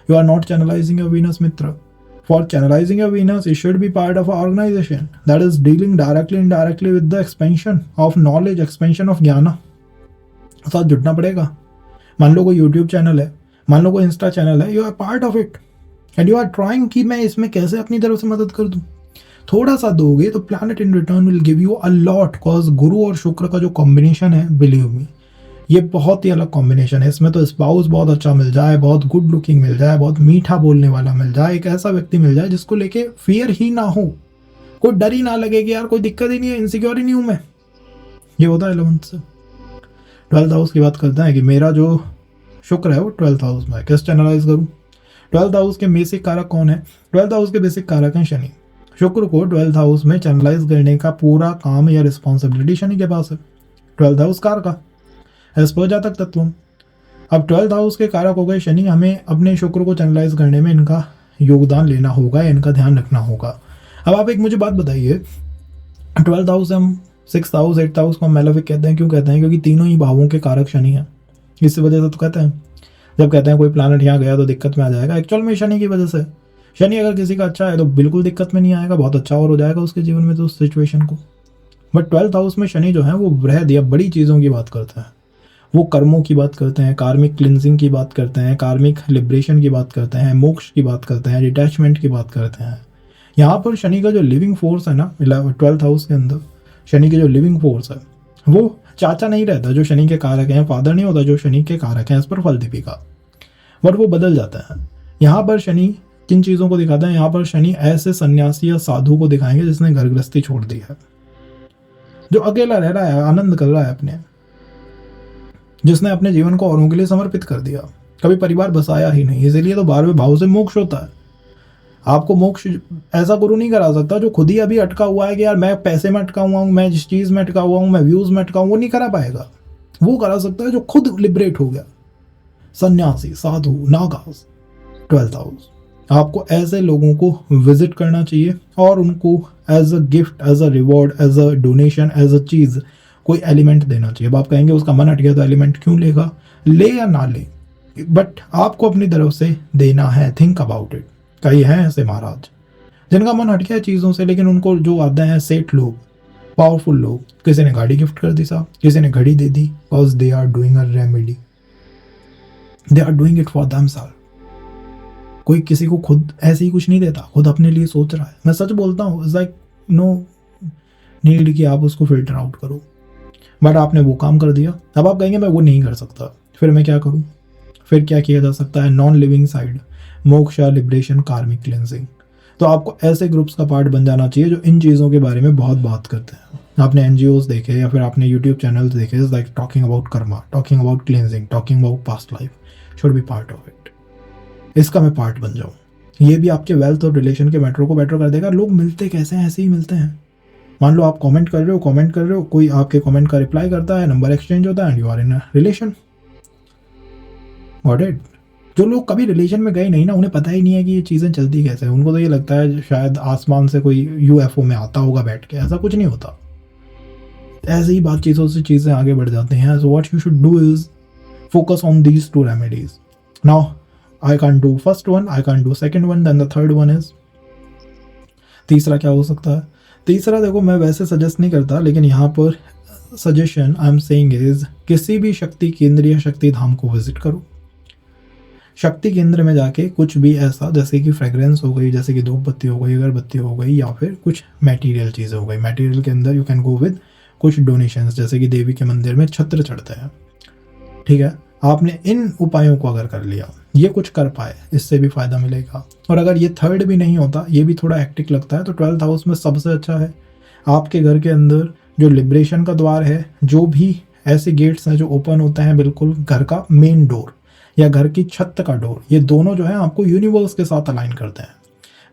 you are not channelising your Venus मित्र। For channelising your Venus you should be part of organisation that is dealing directly indirectly with the expansion of knowledge, expansion of ज्ञान। साथ जुड़ना पड़ेगा। मान लो कोई यूट्यूब चैनल है, मान लो कोई इंस्टा चैनल है, you are part of it and you are trying कि मैं इसमें कैसे अपनी तरफ से मदद कर दूं। थोड़ा सा दोगे तो planet in return will give you a lot, cause गुरु और शुक्र का जो कॉम्बिनेशन है, बिलीव मी, ये बहुत ही अलग कॉम्बिनेशन है। इसमें तो स्पाउस बहुत अच्छा मिल जाए, बहुत गुड लुकिंग मिल जाए, बहुत मीठा बोलने वाला मिल जाए, एक ऐसा व्यक्ति मिल जाए जिसको लेके फियर ही ना हो, कोई डर ही ना लगे कि यार कोई दिक्कत ही नहीं है, इनसिक्योर ही नहीं हूं मैं। ये होता है 11th से। 12th हाउस की बात करते हैं कि मेरा जो शुक्र है वो 12th हाउस में है, किस चैनलाइज करूँ? 12th हाउस के बेसिक कारक कौन है? 12th हाउस के बेसिक कारक हैं शनि। शुक्र को 12th हाउस में चैनलाइज करने का पूरा काम या रिस्पॉन्सिबिलिटी शनि के पास है। 12th हाउस कारक का एज पर जातक तत्व। अब 12th हाउस के कारक हो गए शनि, हमें अपने शुक्र को चैनलाइज करने में इनका योगदान लेना होगा, इनका ध्यान रखना होगा। अब आप एक मुझे बात बताइए, 12th हाउस हम 6th हाउस 8th हाउस को मैलेफिक कहते हैं, क्यों कहते हैं? क्योंकि तीनों ही भावों के कारक शनि हैं। इस वजह से तो कहते हैं, जब कहते हैं कोई प्लैनेट यहाँ गया तो दिक्कत में आ जाएगा, एक्चुअल में शनि की वजह से। शनि अगर किसी का अच्छा है तो बिल्कुल दिक्कत में नहीं आएगा, बहुत अच्छा और हो जाएगा उसके जीवन में तो उस सिचुएशन को। बट 12th हाउस में शनि जो है वो बृहद या बड़ी चीज़ों की बात करता है, वो कर्मों की बात करते हैं, कार्मिक क्लिनजिंग की बात करते हैं, कार्मिक लिबरेशन की बात करते हैं, मोक्ष की बात करते हैं, डिटैचमेंट की बात करते हैं। यहाँ पर शनि का जो लिविंग फोर्स है ना 12th हाउस के अंदर, शनि की जो लिविंग फोर्स है वो चाचा नहीं रहता जो शनि के कारक हैं, फादर नहीं होता जो शनि के कारक हैं, इस पर फल दीपिका, बट वो बदल जाता है। यहाँ पर शनि किन चीज़ों को दिखाता है? यहाँ पर शनि ऐसे सन्यासी या साधु को दिखाएंगे जिसने घर गृहस्थी छोड़ दी है, जो अकेला रह रहा है, आनंद कर रहा है अपने, जिसने अपने जीवन को औरों के लिए समर्पित कर दिया, कभी परिवार बसाया ही नहीं। इसीलिए तो 12वें भाव से मोक्ष होता है। आपको मोक्ष ऐसा गुरु नहीं करा सकता जो खुद ही अभी अटका हुआ है कि यार मैं पैसे में अटका हुआ हूँ, मैं जिस चीज़ में अटका हुआ हूँ, मैं व्यूज़ में अटका हूँ, वो नहीं करा पाएगा। वो करा सकता है जो खुद लिबरेट हो गया, सन्यासी, साधु, नागास। 12th हाउस, आपको ऐसे लोगों को विजिट करना चाहिए और उनको as a gift, as a reward, as a donation, as a चीज़ कोई एलिमेंट देना चाहिए। अब आप कहेंगे उसका मन हट गया तो एलिमेंट क्यों लेगा? ले या ना ले, बट आपको अपनी तरफ से देना है। Think about it. कई हैं ऐसे महाराज जिनका मन हट गया चीज़ों से, लेकिन उनको जो आते हैं सेठ लोग, पावरफुल लोग, किसी ने गाड़ी गिफ्ट कर दी साहब, किसी ने घड़ी दे दी, because they are doing a remedy, they are doing it for themselves. कोई किसी को खुद ऐसे ही कुछ नहीं देता, खुद अपने लिए सोच रहा है। मैं सच बोलता हूँ, इट्स लाइक नो नीड कि आप उसको फिल्टर आउट करो, बट आपने वो काम कर दिया। अब आप कहेंगे मैं वो नहीं कर सकता, फिर मैं क्या करूँ? फिर क्या किया जा सकता है? Non living side, moksha, liberation, कार्मिक क्लेंजिंग। तो आपको ऐसे ग्रुप्स का पार्ट बन जाना चाहिए जो इन चीज़ों के बारे में बहुत बात करते हैं। आपने NGOs देखे या फिर आपने यूट्यूब चैनल्स देखे, like talking about Karma, talking about cleansing, talking about past life, should be part of it. इसका मैं पार्ट बन जाऊँ, ये भी आपके वेल्थ और रिलेशन के मैटर को बेटर कर देगा। लोग मिलते कैसे हैं? ऐसे ही मिलते हैं। मान लो आप कमेंट कर रहे हो, कोई आपके कमेंट का रिप्लाई करता है, नंबर एक्सचेंज होता है and you are in a relation. Got it? जो लोग कभी रिलेशन में गए नहीं ना, उन्हें पता ही नहीं है कि ये चीज़ें चलती कैसे। उनको तो ये लगता है शायद आसमान से कोई UFO में आता होगा बैठ के, ऐसा कुछ नहीं होता। ऐसे ही बातचीतों से चीज़ें आगे बढ़ जाती हैं। So what you should do is focus on these 2 remedies. Now I can do first one, I can do second one, then the third one is. तीसरा क्या हो सकता है? तीसरा देखो, मैं वैसे सजेस्ट नहीं करता, लेकिन यहाँ पर suggestion I am saying is किसी भी शक्ति केंद्र या शक्ति धाम को विजिट करो। शक्ति केंद्र में जाके कुछ भी ऐसा, जैसे कि फ्रेग्रेंस हो गई, जैसे कि धूप बत्ती हो गई, अगरबत्ती हो गई, या फिर कुछ मटेरियल चीज़ें हो गई। मटेरियल के अंदर यू कैन गो विद कुछ डोनेशंस, जैसे कि देवी के मंदिर में छत्र चढ़ते हैं, ठीक है। आपने इन उपायों को अगर कर लिया, ये कुछ कर पाए, इससे भी फायदा मिलेगा। और अगर ये थर्ड भी नहीं होता, ये भी थोड़ा हेक्टिक लगता है, तो 12th हाउस में सबसे अच्छा है आपके घर के अंदर जो लिबरेशन का द्वार है, जो भी ऐसे गेट्स हैं जो ओपन होते हैं, बिल्कुल घर का मेन डोर या घर की छत का डोर, ये दोनों जो है आपको यूनिवर्स के साथ अलाइन करते हैं।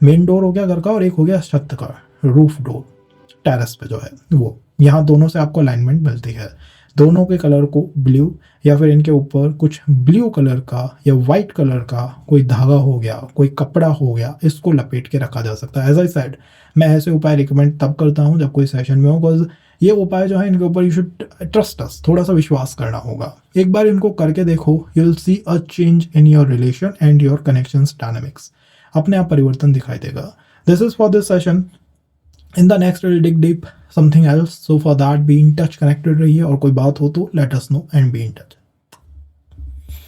मेन डोर हो गया घर का, और एक हो गया छत का रूफ डोर, टेरेस पे जो है वो, यहाँ दोनों से आपको अलाइनमेंट मिलती है। दोनों के कलर को ब्लू, या फिर इनके ऊपर कुछ ब्लू कलर का या वाइट कलर का कोई धागा हो गया, कोई कपड़ा हो गया, इसको लपेट के रखा जा सकता है। एज आई सेड, मैं ऐसे उपाय रिकमेंड तब करता हूँ जब कोई सेशन में हो, बिकॉज ये उपाय जो है इनके ऊपर यू शुड ट्रस्ट अस, थोड़ा सा विश्वास करना होगा। एक बार इनको करके देखो, you will see a change in your relation and your connections dynamics, अपने आप परिवर्तन दिखाई देगा। This is for this session. In the next will dig deep something else, so for that be in touch, connected रहिए, और कोई बात हो तो let us know and be in touch.